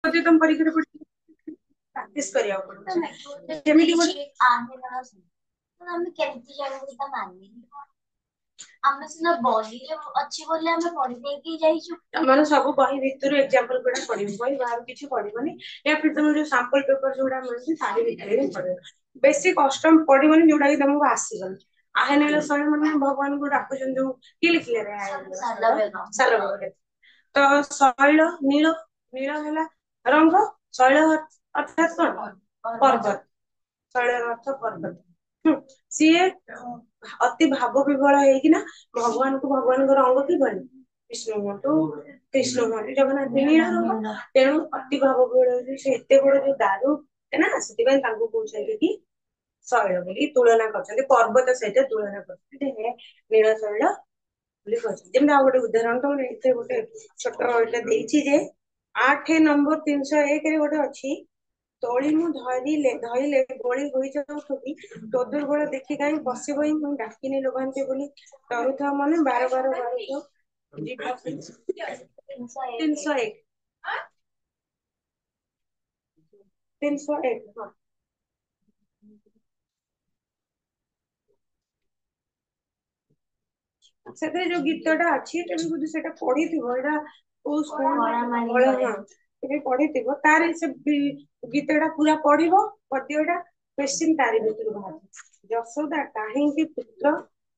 ଯଦି ତମ ପରୀକ୍ଷାରେ ପ୍ରାକ୍ଟିସ କରିବାକୁ ପଡୁଛି ଯେମିତି ଗୋଟେ ଆମେ କେମିତି ଜାଣିବୁ ତା ମାନେ ଆମେ ସିନା ବହିରେ ଅଛି ବୋଲି ଆମେ ପଢି ଦେଇକି ଯାଇଛୁ। ତମର ସବୁ ବହି ଭିତରୁ ଏକ୍ସାମ୍ପଲ ଗୁଡା ପଢିବ, ବହି ବାହାରୁ କିଛି ପଢିବନି। या फिर ତମର ଯୋଉ ସାମ୍ପଲ ପେପର ଯୋଉଟା ମିଳୁଛି ତାରି ଭିତରେ ହିଁ ପଢିବ। ବେଶୀ କଷ୍ଟ ପଡିବନି ଯୋଉଟା କି ତମକୁ ଆସିବନି। ଆହେ ନୀଳ ଶୈଳ ମାନେ ଭଗବାନଙ୍କୁ ଡାକୁଛନ୍ତି ଯୋଉ କିଏ ଲେଖିଲେ ସାଲବେଗ। ତ ଶୈଳ ନୀଳ, ନୀଳ ହେଲା ରଙ୍ଗ, ଶୈଳ ଅର୍ଥାତ୍ କଣ ପର୍ବତ, ଶୈଳର ଅର୍ଥ ପର୍ବତ। ସିଏ ଅତି ଭାବ ବିଭଳ ହେଇକିନା ଭଗବାନଙ୍କୁ ଭଗବାନଙ୍କର ଅଙ୍ଗ କିଭଳି ବିଷ୍ଣୁ ହୁଅନ୍ତୁ କୃଷ୍ଣ ହୁଅନ୍ତୁ ଜଗନ୍ନାଥ ନୀଳ ରଙ୍ଗ, ତେଣୁ ଅତି ଭାବ ବିଭଳ ହଉଛି ସେ ଏତେ ବଡ ଯୋଉ ଦାରୁ ନା ସେଥିପାଇଁ ତାଙ୍କୁ କହୁଛନ୍ତି କି ଶୈଳ ବୋଲି ତୁଳନା କରିଛନ୍ତି, ପର୍ବତ ସହିତ ତୁଳନା କରୁଛନ୍ତି ନୀଳ ଶୈଳ ବୋଲି କହିଛନ୍ତି। ଯେମିତି ଆଉ ଗୋଟେ ଉଦାହରଣ ତ ଏଥିରେ ଗୋଟେ ଛୋଟ ଏଇଟା ଦେଇଛି ଯେ 8 ନମ୍ବର 301 ରେ ଗୋଟେ ଅଛି, ତୋଳି ମୁଁ ଧରିଲେ ଧଇଲେ ଗୋଳି ହୋଇଯାଉଥିବି, ତୋ ଦୁର୍ବଳ ଦେଖି କାହିଁ ବସିବ ମୁଁ ଡାକିନି ଲୋଭାନ୍ତି ବୋଲି ଡରୁଥାଉ ମନେ ବାର ବାର ବାରୁଥାଉ। 301 301 ହଁ। ସେଥିରେ ଯୋଉ ଗୀତଟା ଅଛି ତମେ ଯଦି ସେଟା ପଢିଥିବ, ଏଇଟା କୋଉ ସ୍କୁଲ ପଢିଥିବ ତାର ସେ ଗୀତଟା ପୁରା ପଢିବ, ପଦ୍ୟଟା କ୍ୱେଶ୍ଚିନ୍ ତାରି ଭିତରୁ ବାହାରିବ। ଯଶୋଦା କାହିଁକି ପୁତ୍ର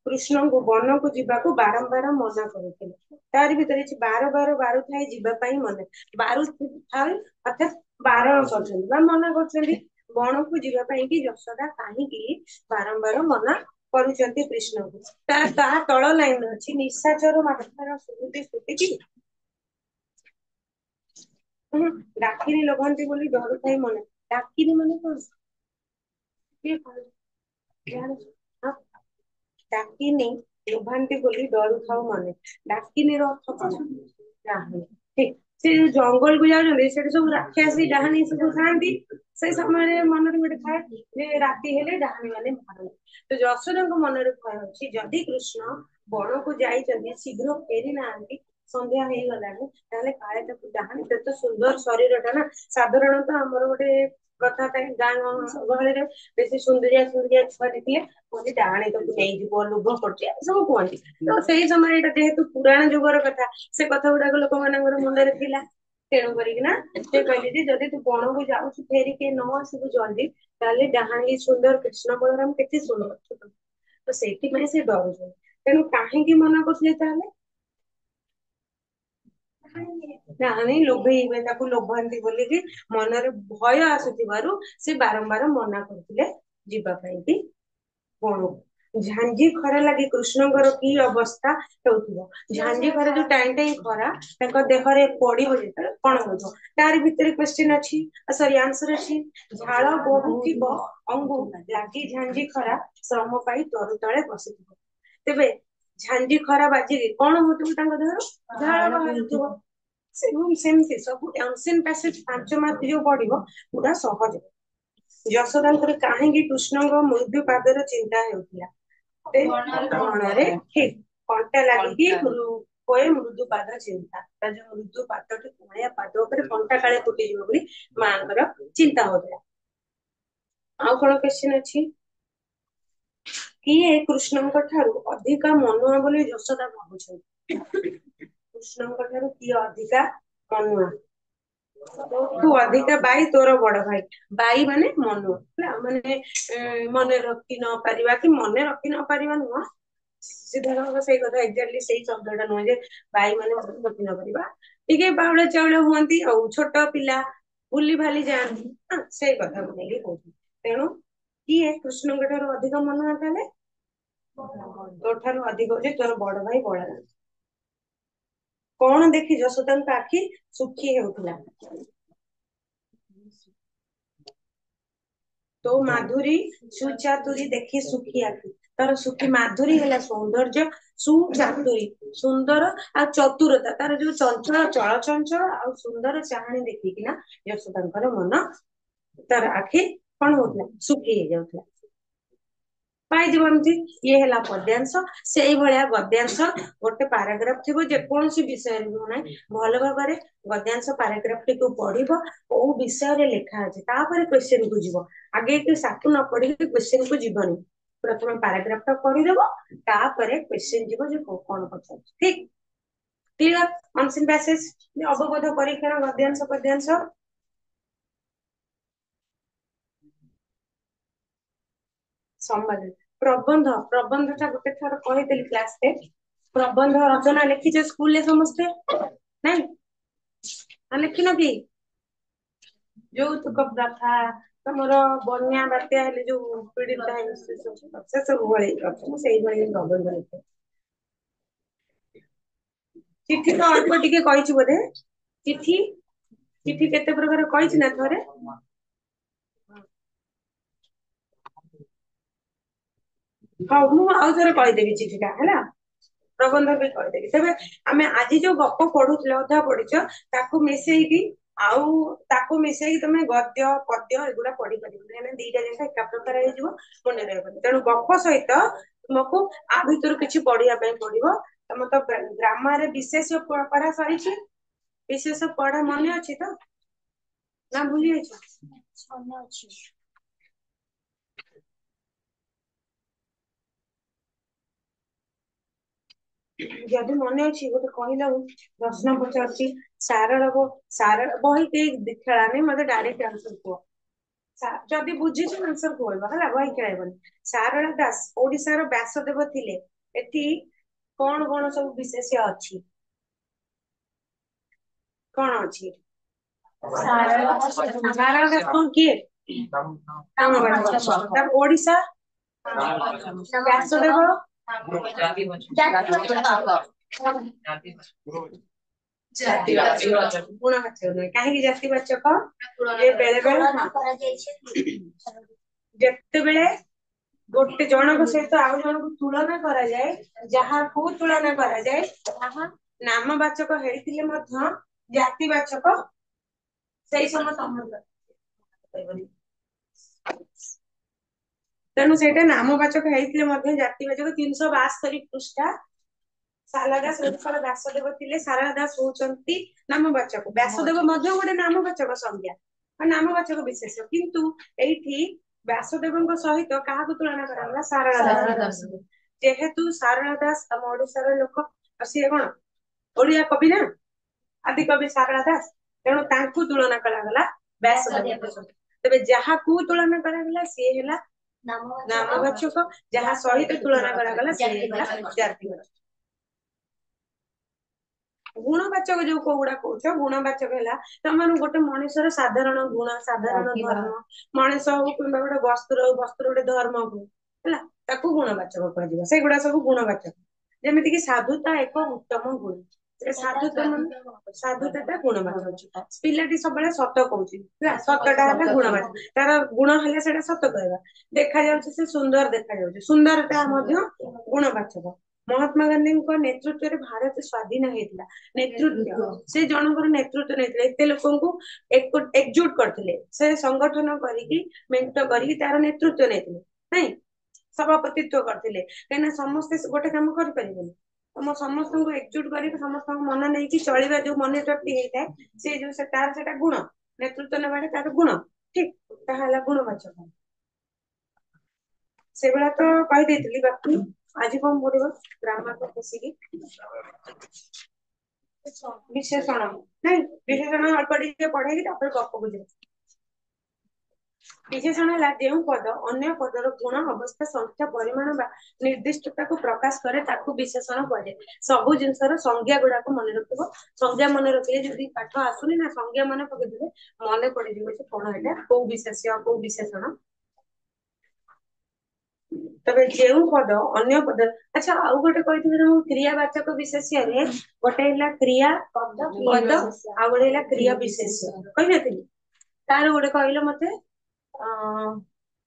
କୃଷ୍ଣଙ୍କୁ ବନକୁ ଯିବାକୁ ବାରମ୍ବାର ମନା କରୁଥିଲେ? ତାରି ଭିତରେ ଅଛି ବାର ବାର ବାରୁଥାଏ ଯିବା ପାଇଁ ମନେ, ବାରୁଥାଏ ଅର୍ଥାତ୍ ବାରଣ କରୁଛନ୍ତି ବା ମନା କରୁଛନ୍ତି ବଣକୁ ଯିବା ପାଇଁ କି ଯଶୋଦା କାହିଁକି ବାରମ୍ବାର ମନା କରୁଛନ୍ତି କୃଷ୍ଣଙ୍କୁ। ତା ତଳ ଲାଇନ ଅଛି ନିଶାଚର ମାତାର ସୁମତି ସ୍ତୁତିକି ଡାକିନି ଲୋଭନ୍ତି ବୋଲି ଡରୁଥାଏ ମନେ। ଡାକିନି ମାନେ କଣ? ଡାକିନି ଲୋଭାନ୍ତି ବୋଲି ଡରୁଥାଉ ମନେ, ଡାକିନିର ଅର୍ଥ କଣ? ଡାହାଣୀ। ଠିକ ସେ ଯୋଉ ଜଙ୍ଗଲକୁ ଯାଉଛନ୍ତି ସେଠି ସବୁ ରାକ୍ଷାସୀ ଡାହାଣୀ ସବୁ ଥାଆନ୍ତି, ସେଇ ସମୟରେ ମନରେ ଗୋଟେ ଥାଏ ଯେ ରାତି ହେଲେ ଡାହାଣୀ ମାନେ ବାହାରନ୍ତି। ତ ଯଶୋଦାଙ୍କ ମନରେ ଭୟ ଅଛି ଯଦି କୃଷ୍ଣ ବଣକୁ ଯାଇଛନ୍ତି ଶୀଘ୍ର ଫେରି ନାହାନ୍ତି, ସନ୍ଧ୍ୟା ହେଇଗଲାଣି, ତାହେଲେ କାଳେ ତାକୁ ଡାହାଣୀ ତ ସୁନ୍ଦର ଶରୀରଟା ନା, ସାଧାରଣତଃ ଆମର ଗୋଟେ କଥା ଥାଏ ଗାଁ ଗହଳିରେ ବେଶୀ ସୁନ୍ଦରିଆ ସୁନ୍ଦରିଆ ଛୁଆ ଦେଖିଲେ କୁହନ୍ତି ଡାହାଣୀ ତାକୁ ନେଇଯିବ ଲୋଭ କରୁଛି ସବୁ କୁହନ୍ତି। ତ ସେଇ ସମୟରେ ଏଇଟା ଯେହେତୁ ପୁରାଣ ଯୁଗର କଥା, ସେ କଥା ଗୁଡାକ ଲୋକମାନଙ୍କର ମୁଣ୍ଡରେ ଥିଲା, ତେଣୁ କରିକି ନା ସେ କହିଲେ ଯେ ଯଦି ତୁ ବଣକୁ ଯାଉଛୁ ଫେରିକି ନ ଆସିବୁ ଜଲ୍ଦି, ତାହେଲେ ଡାହାଣୀ ସୁନ୍ଦର କୃଷ୍ଣ ବଳରାମ କେତେ ସୁନ୍ଦର, ତ ସେଇଥିପାଇଁ ସେ ଡରୁଛନ୍ତି। ତେଣୁ କାହିଁକି ମନା କରୁଥିଲେ ତାହେଲେ? ଡାହାଣୀ ଲୋଭେଇବେ, ତାକୁ ଲୋଭାନ୍ତି ବୋଲିକି ମନରେ ଭୟ ଆସୁଥିବାରୁ ସେ ବାରମ୍ବାର ମନା କରୁଥିଲେ ଯିବା ପାଇଁ କି ବଣକୁ। ଝାଞ୍ଜି ଖରା ଲାଗି କୃଷ୍ଣଙ୍କର କି ଅବସ୍ଥା ହେଉଥିବ? ଝାଞ୍ଜି ଖରା ଯୋଉ ଟାଇଁ ଟାଇଁ ଖରା ତାଙ୍କ ଦେହରେ ପଡିବ ଯେତେବେଳେ କଣ ହଉଥିବ? ତାରି ଭିତରେ କ୍ୱେଶ୍ଚିନ୍ ଅଛି, ସରି ଆନ୍ସର ଅଛି, ଝାଳ ବହୁଥିବ ଅଙ୍ଗୁ ଲାଗି ଝାଞ୍ଜି ଖରା ଶ୍ରମ ପାଇ ତରୁ ତଳେ ବସିଥିବ। ତେବେ ଝାଞ୍ଜି ଖରା ବାଜିକି କଣ ହଉଥିବ ତାଙ୍କ ଦେହରୁ? ଝାଳ ବାହାରୁଥିବ। ସେମିତି ସବୁ ଆନ୍ସର ପ୍ୟାସେଜ 5 ମାର୍କ ଯୋଉ ପଡିବ ପୁରା ସହଜ। ଯଶୋଦାଙ୍କର କାହିଁକି କୃଷ୍ଣଙ୍କ ମୃଦୁ ପାଦର ଚିନ୍ତା ହେଉଥିଲା? ବଣରେ ଠିକ କଣ୍ଟା ଲାଗିକି ହୁଏ ମୃଦୁ ପାଦ ଚିନ୍ତା, ତା ଯୋଉ ମୃଦୁ ପାଦଟି କୁଳିଆ ପାଦ ଉପରେ କଣ୍ଟା କାଳେ ଫୁଟିଯିବ ବୋଲି ମାଙ୍କର ଚିନ୍ତା ହଉଥିଲା। ଆଉ କଣ କ୍ୱେଶ୍ଚିନ୍ ଅଛି? କିଏ କୃଷ୍ଣଙ୍କ ଠାରୁ ଅଧିକା ମନୁଆ ବୋଲି ଯଶୋଦା ଭାବୁଛନ୍ତି? କୃଷ୍ଣଙ୍କ ଠାରୁ କିଏ ଅଧିକା ମନୁଆ? ତୁ ଅଧିକା ବାଇ ତୋର ବଡ ଭାଇ। ବାଇ ମାନେ ମନୁଆ ହେଲା, ମାନେ ମନେ ରଖି ନ ପାରିବା କି ମନେ ରଖି ନ ପାରିବା ନୁହଁ, ସିଧାସଳଖ ସେଇ କଥା ଏକ୍ଜାକ୍ଟଲି ସେଇ ଶବ୍ଦଟା ନୁହଁ ଯେ ବାଇ ମାନେ ମନେ ରଖି ନ ପାରିବା, ଟିକେ ବାଉଳ ଚାଉଳ ହୁଅନ୍ତି ଆଉ ଛୋଟ ପିଲା ଭୁଲି ଭାଲି ଯାଆନ୍ତି, ସେଇ କଥାକୁ ନେଇକି କହୁଥିଲି। ତେଣୁ କିଏ କୃଷ୍ଣଙ୍କ ଠାରୁ ଅଧିକ ମନୁଆ ତାହେଲେ? ତୋ ଠାରୁ ଅଧିକ ହଉଛି ତୋର ବଡ ଭାଇ ବଳରାମ। କଣ ଦେଖି ଯଶୋଦାଙ୍କ ଆଖି ଶୁଖି ହେଉଥିଲା? ତୋ ମାଧୁରୀ ସୁଚାତୁରୀ ଦେଖି ସୁଖୀ ଆଖି। ତାର ସୁଖୀ ମାଧୁରୀ ହେଲା ସୌନ୍ଦର୍ଯ୍ୟ, ସୁଚାତୁରୀ ସୁନ୍ଦର, ଆଉ ଚତୁରତା ତାର ଯୋଉ ଚଞ୍ଚଳ ଚଳଚଞ୍ଚଳ ଆଉ ସୁନ୍ଦର ଚାହାଣୀ ଦେଖିକିନା ଯଶୋଦାଙ୍କର ମନ, ତାର ଆଖି କଣ ହଉଥିଲା? ଶୁଖି ହେଇଯାଉଥିଲା। पाइजिब एमती ये है पद्यांश से भाया गद्यांश गोटे पाराग्राफ थी जेकोसी विषय ना भल भाव गद्यांश पाराग्राफ टी पढ़ कौ विषय लिखा अच्छे क्वेश्चन को जीव आगे साकू न पढ़ी क्वेश्चन को जीवनी प्रथम पाराग्राफ टा पढ़ीदेव क्वेश्चन जीव जो कौन पचार ठीक क्लियर अनसिन पैसेज अवबोध परीक्षण गद्यांश पद्यांश संवाद प्रबंध प्रबंध टा गोटे थर कही क्लास रे प्रबंध रचना लिखिचे स्कूल ले समस्ते नहीं लिखिन कि यौतुक प्रथा तमर बन्या बात्या हेले जो पीड़ित है से सब भली रचना से भली प्रबंध लिखे चिट्ठी तो अल्प टिके कहिछि बोधे चिट्ठी चिट्ठी केते प्रकार कहिछि ना थरे हाँ मु आउ थरे कहिदेबी चिट्ठीटा हैला प्रबंध भी कहिदेबी तबे आमे आजि जो गप पढुथले अधा पढिछ ताकू मिसेइकी आउ ताकू मिसेइकी तमे गद्य पद्य एगुडा पढि परिबो माने दीटा जैसा एका प्रकार हे जिवो मने रहबो तेनु गप सहित तुमको आ भीतर किछि पढिया पय पडिबो तम तो ग्रामर विशेष पढ़ा सरिछि विशेष पढ़ा मने अछि तो ना भूली अछि मने अछि जदि मन अच्छी गोटे कहला प्रश्न पचार सारल सारल बही के खेलानी मत डायरेक्ट आंसर कह जदि बुझी आंसर कहबा है बही खेलाइबनी सारला दास ओडिशार व्यासदेव थिले एठी कौन कौन सब विशेष अच्छी कौन अच्छी सारला दास कौन किए ओडिशा व्यासदेव गुणवाचक नुहे कहीं जातिवाचक ये बेले बेले जेते बेले गोटे जनक सहित आउ जन को तुलना करा जाए जहाँ को तुलना करा जाए नामवाचक हेतिले मध्य जातिवाचक सही समय संबंध तेणु से नामवाचक हेतिले मध्य जातिवाचक 372 पृष्ठा सारला दास ओडिशार व्यासदेव थिले सारला दास होचंती नामवाचक व्यासदेव मध्य गोटे नामवाचक संज्ञा नामवाचक विशेष किंतु एठी व्यासदेवଙ୍କ सहित काहाକୁ तुलना करागला सारला दास जेहेतु सारला दास हम ओडिशार लोक सिए कोन ओडिया कवि ना आदि कवि सारला दास तेणु तांकु तुलना करागला व्यासदेव तबे जहाकू तुलना करागला सिए हैला नामवाचक जहा सहित तुलना करागला सिए हैला जातिवाचक गुणवाचक जो कोगुड़ा कौच गुणवाचक है तुम गोटे मनुष्यर साधारण गुण साधारण धर्म मनुष्य हो कि गोटे वस्त्र वस्त्र गोटे धर्म हो है गुणवाचक कह सेगुड़ा सब गुणवाचक जमीती कि साधुता एक उत्तम गुण साधुता साधुता गुणवाचक पिलाटी सब सत कह सतटा है गुणवाचक तार गुण है सत कह देखा से सुंदर देखा सुंदरता गुणवाचक महात्मा गांधी नेतृत्व भारत स्वाधीन होता नेतृत्व से जनकर नेतृत्व नहीं लोक एकजुट करते से संगठन करके मेंट करके तार नेतृत्व नहीं सभापतित्व करते कहीं समस्ते गोटे कम कर तुम समस्त एकजुट कर समस्त मन नहीं चलवा जो मन शक्ति होता है सी जो तार से गुण नेतृत्व ना तार गुण ठीक गुणवाचक से भाया तो कही बाकी आज कौन पढ़ ग्रामर को बसिकी विशेषण नहीं विशेषण अल्प टे पढ़े गप को विशेषण है जो पद अन्य पदर गुण अवस्था संख्या परिमाण बा निर्दिष्टता को प्रकाश करे ताकू विशेषण कहे सबु जिनसर संज्ञा गुड़ा को मन रख संज्ञा मन रखिले जो पाठ आसुनी ना संज्ञा मन पकड़े मन पड़ कौन है कौ विशेष्य कौ विशेषण तबे जेउ पद अन्य पद अच्छा आउ गोटे कहिथिबे क्रियावाचक विशेष्य रे गोटे हैला क्रिया पद पद आ गोटे हैला क्रिया विशेष्य कहि नथिली तार गोटे कहले मते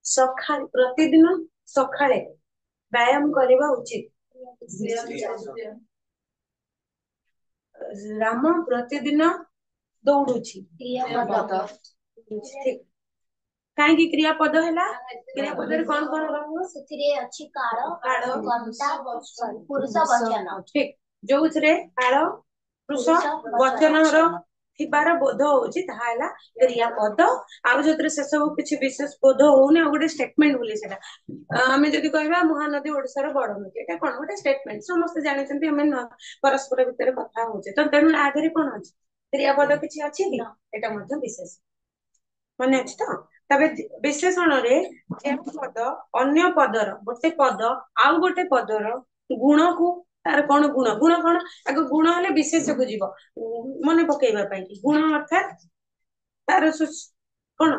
सखा प्रतिदिन सखाळे व्यायाम करबा उचित राम प्रतिदिन दौड़ुछि ठीक कहीं क्रियापद है क्रियापद कौन कौन रहा ସେଥିରେ ଅଛି କାଳ काल କର୍ତ୍ତା sorry, ପୁରୁଷ ବଚନ ठीक जो काल पुरुष वचन थिबार बोध होउची ताहा हैला क्रियापद आउ जोतरे से सब किछि विशेष बोध होउनी आ गोटे स्टेटमेंट बोली सेटा आमे जदि कहबा महानदी ओडिसा रो बड़ नदी एटा कोन गोटे स्टेटमेंट समस्त जानिचंती हमें परस्पर भितर कथा होउचे त तेनु आगरे कोन अछि क्रियापद किछि अछि कि एटा मध्ये विशेष माने अछि त तबे विशेषण रे जे पद अन्य पदर गोटे पद आउ गोटे पदर गुण को तार कोन गुण गुण कोन आगो गुण हले विशेष को जीव मने पकेइबा पई कि गुण अर्थात तार कोन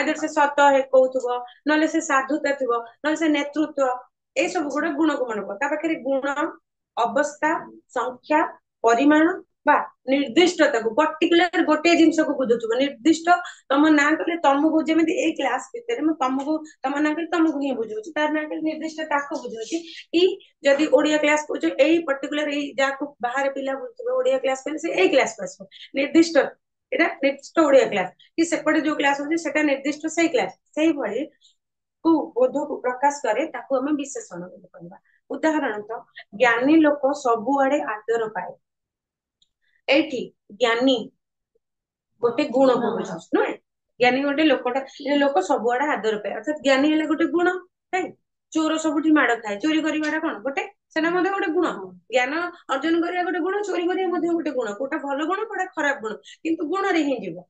आदर से सत है कहउथबो नले से साधुता थिबो नले से नेतृत्व ए सब गुण गुण को मन ता पाखरे गुण अवस्था संख्या परिमाण बा निर्दिष्टता को पर्टिकुलर गोटे जिंस को बुझुथबो निर्दिष्ट तम ना कले तमको जेमिति ए क्लास भितर म तमको तम ना कले तमको ही बुझुची तार ना कले निर्दिष्ट ताको बुझुची कि जदि ओडिया क्लास को एई पर्टिकुलर एई जाको बाहर पिला बुझुथबो ओडिया क्लास पे से ए क्लास पास निर्दिष्ट एटा निर्दिष्ट ओडिया क्लास कि सेपटे जो क्लास होची सेटा निर्दिष्ट सेई क्लास सेई भली को बोध को प्रकाश करे ताको हम विशेषण बोली कहबा उदाहरण तो ज्ञानी लोक सबु आडे आदर पाए एठी ज्ञानी गोटे गुण को बुझाउछ न ज्ञानी गोटे लोक सब आडे आदर पाए अर्थात ज्ञानी हेले गोटे गुण है चोर सबुठी माड़ खाए चोरी करिवाटा कोन गोटे सेना मध्ये गोटे गुण ज्ञान अर्जन करिया गोटे गुण चोरी करिया मध्ये गोटे गुण कोटा भलो गुण कोटा खराब गुण किंतु गुण रे ही जीव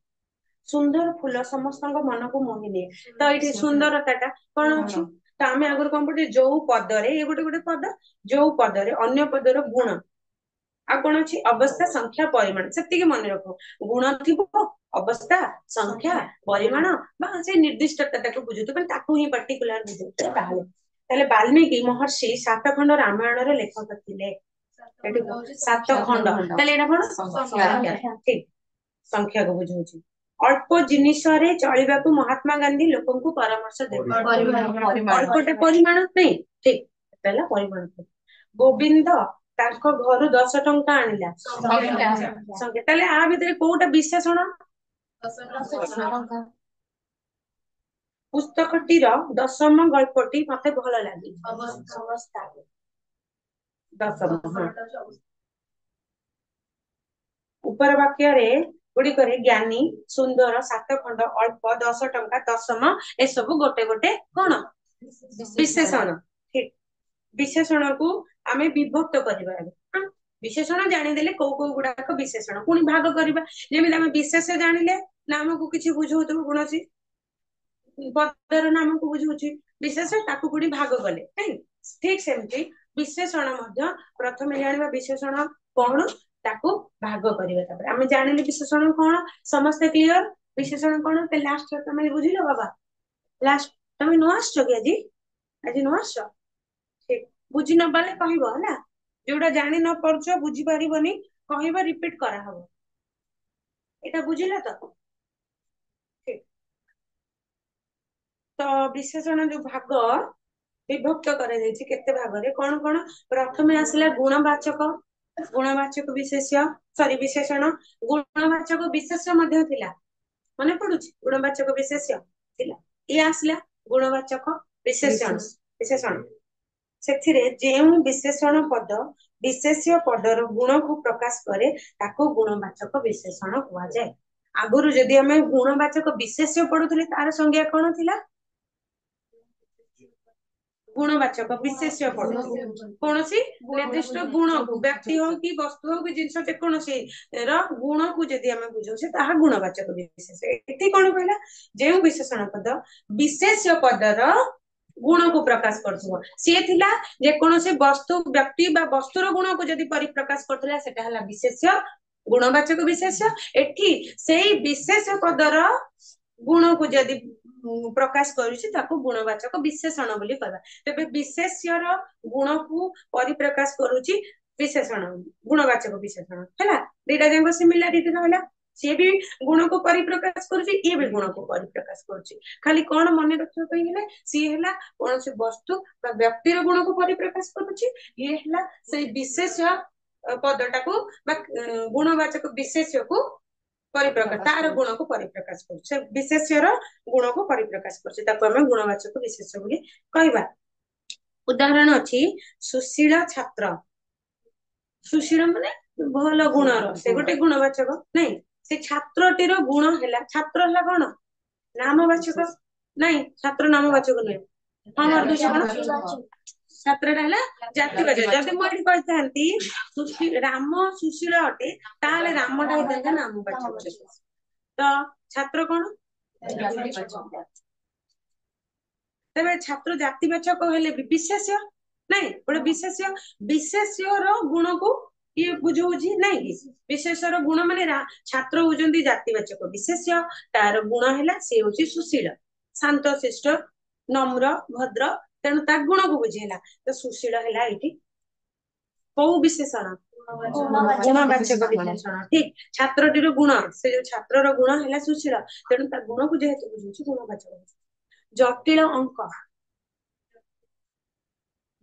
सुंदर फूल समस्त मन को मोहि निए तो ये सुंदरता कौन अच्छी तो आम आगर कौन पढ़े जो पदरे ये गोटे गोटे पद जो पदरे अन्य पदर गुण आ कौन अच्छी अवस्था संख्या परिमाण से मन रख गुण थी अवस्था संख्या परिमाण से निर्दिष्टता को बुझुत ही पर्टिकुलर बुझुत वाल्मीकि महर्षि 7 खंड रामायण रे लेखक थिले 7 खंड ठीक संख्या को बुझाउची अल्प जिनिस चलवा महात्मा गांधी लोक को परामर्श अल्पटे परिमाण नहीं ठीक परिमाण गोविंद ताको घर 10 टंका आनिला संख्या आ भितर कोटा विशेषण पुस्तकटीर 10म गल्पटी मते भल लागे अवस्था 10म ऊपर वाक्य रे गुड़िकरे ज्ञानी सुंदर 7 खंड अल्प 10 टंका 10म ए सब गोटे गोटे कौन विशेषण ठीक विशेषण को आमे विभक्त करबा विशेषण जानिदेले को गुड़ाक विशेषण पुणी भाग करबा जेमिति आमे विशेष जानिले नाम को किछि बुझौतु गुणसी पदर नाम को बुझौछि विशेष ताकू पुणी भाग गले ठीक सेमति विशेषण मध्य प्रथमे जानिबा विशेषण कोन ताकू भाग करबा आमे जानिले विशेषण कोन समस्त क्लियर विशेषण कोन ते लास्ट तमे बुझिलो बाबा लास्ट तमे नो आछो कि आज नो आछो ठीक बुझी न पाले कहबो हला जोडा जानि न परछो बुझी परिबनी कहबा रिपीट करा हबो एटा बुझिला तो ठीक तो विशेषण जो भाग विभक्त करे जायछि केते भाग रे कोन कोन प्रथमे आसिला गुणवाचक विशेष्य सॉरी विशेषण गुणवाचक विशेष्य मध्ये थिला मने पडुछि गुणवाचक विशेष्य थिला ये आसिला गुणवाचक विशेषण सेथिरे जेउ विशेषण पद विशेष्य पदर गुण को प्रकाश करे ताको गुणवाचक विशेषण हुआ जाए आगुरु जदि हमें गुणवाचक विशेष्य पढुथले तार संज्ञा कोन थिला गुणवाचक विशेष्य पद कौन सी निर्दिष्ट गुण को व्यक्ति हो कि वस्तु हो कि जिनस जेकोसी गुण को जदि आम बुझे ताहा गुणवाचक विशेष एति कौन कहला जो विशेषण पद विशेष्य पदर गुण को प्रकाश करथुवा सी थिला जेकोसी वस्तु व्यक्ति बा वस्तुर गुण को जदि परिप्रकाश करथला सेटा हला विशेष्य गुणवाचक विशेष्य एठी सेही विशेष्य पदर गुण को जदि प्रकाश करूछि ताको गुणवाचक विशेषण बोली कहबा तबे विशेष्यर गुण को परिप्रकाश करूछि विशेषण गुणवाचक विशेषण हैला देटा जंग सिमिलरिटी रहला से भी गुण को परिप्रकाश करूछि ये भी गुण को परिप्रकाश करूछि खाली कोन मने रखियो कहिले सी हैला कोन से वस्तु बा व्यक्तिर गुण को परिप्रकाश करूछि ये हैला से विशेष पदटा को बा गुणवाचक विशेष्य को परिप्रकाश तार गुण को परिप्रकाश कर विशेष्यर गुण को परिप्रकाश कर गुणवाचक विशेष बोली कहबा। उदाहरण अच्छी सुशील छात्र सुशील माने भल गुणर से गोटे गुणवाचक नहीं से छात्रटीर गुण है छात्र है कौन नामवाचक नहीं छात्र नामवाचक नुहे हाँ मर्दुष कौन छात्र जातिवाचक जदि मुझे राम सुशील अटे ताले रामटा होता नामवाचक तो छात्र कौन तेरे छात्र जातिवाचक हेले विशेष्य नहीं गोटे विशेष्य विशेष्यर गुण को ये बुझौछि नहीं विशेषर गुण माने छात्र होजंती जातिवाचक विशेष्य तार गुण हैला से होछि सुशील शांत शिष्ट नम्र भद्र तेणु ता गुण को बुझेला तो सुशील हैला एठी को विशेषण गुणवाचक विशेषण ठीक छात्रटीर गुण से जो छात्रर गुण हैला सुशील तेणु ता गुण को जेहेतु बुझौछि गुणवाचक जटिल अंक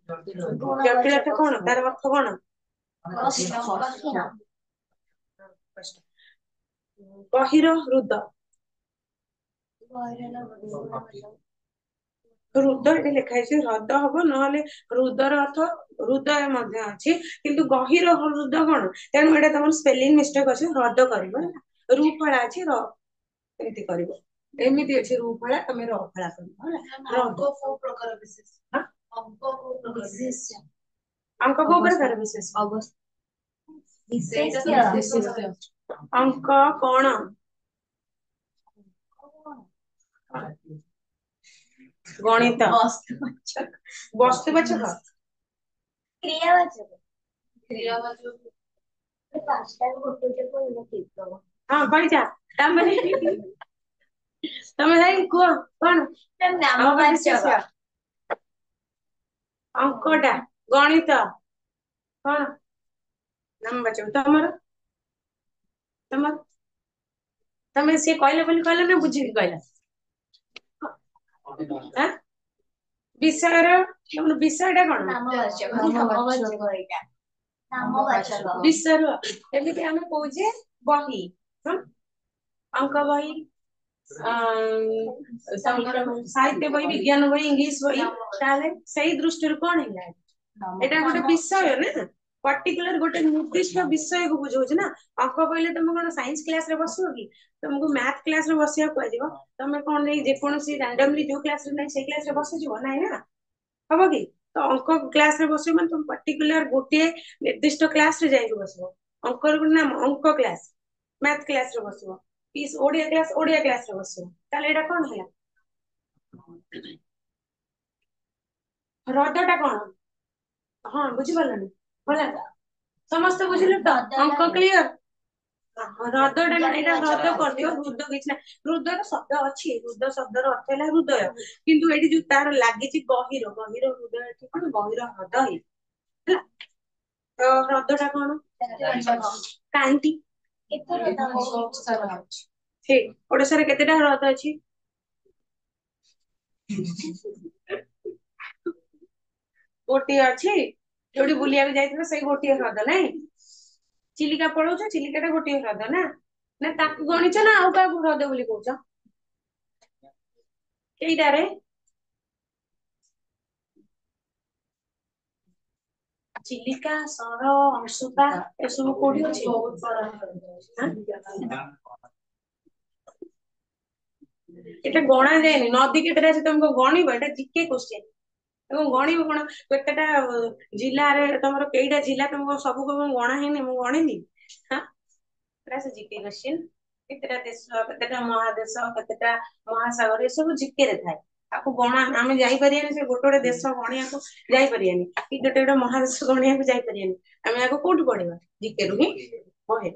जटिलता कौन तार अर्थ कौन गहिर हृद हृद ये लिखाई ह्रद हम ना हृदर अर्थ हृदय अच्छी किंतु गहिर हृद कौन तेणु ये तुम स्पेलिंग मिस्टेक अच्छे ह्रद कर रूफला अच्छी रमती कर एमती अच्छे रूफला तुम रफला अंक को प्रकार विशेष अंक कौन गणित वस्तुवाचक हाँ कही जा तमें भाई कह कौन अंकटा गणित कौन नामवाचक तमर तमर तमें से कहले बोली कहले ना बुझी कहला विषय विषयटा कौन विषय एमती आम कहे बही अंक बही साहित्य बही विज्ञान बही इंग्लिश बही से दृष्टि कौन है यहाँ गोटे विषय ना पर्टिकुलर गोटे निर्दिष्ट विषय को बुझाऊँ ना अंक कहले तुम कौन साइंस क्लास रे बस कि तुमको मैथ क्लास रे बसिया कह तुम कौन नहीं जेकोसी रैंडमली जो क्लास रे नहीं से क्लास रे बस ना ना हम कि तो अंक क्लास रे बस मैं तुम पर्टिकुलर गोटे निर्दिष्ट क्लास रे जाइए बस अंक नाम अंक क्लास मैथ क्लास रे बस ओडिया क्लास रे बस ताले कौन है हृदटा कौन हाँ बुझीपारे भला समस्त बुझे तो अंक क्लियर हृदटा यहाँ हृद कर दियो हृद किसी हृदय शब्द अच्छी हृद शब्द अर्थ है हृदय किंतु ये जो तार लगी गहिर गहिर हृदय कौन गहिर हृद है तो हृदटा कौन कहीं ठीक ओडिशा केतेटा हृद अच्छी गोटे अच्छी जोटी बुलिया जाइए से गोटे ह्रद ना चिलिका पड़ो चिलिका गोटे ह्रद ना ना ताकू गणिच ना आउ क्या ह्रद बोली कौच कईटारे चिलिका सर अंशुपा एसबू कौटी अच्छी एटा गणा जाए नदी केटा तुमको गणब एटा जीके क्वेश्चन गणब कौन केतेटा जिले तुम कईटा जिला तुमको सब गणा है गणिनी हाँ से जीके क्वेश्चन केतेटा देश केतेटा महादेश केतेटा महासागर ये सब जीके रे थाए आपको गणा आम जापर से गोटे देश गणिया को जापर कि गोटे गोटे महादेश गणिया को जापर आम या कौट पढ़ा जीके रु ही कहे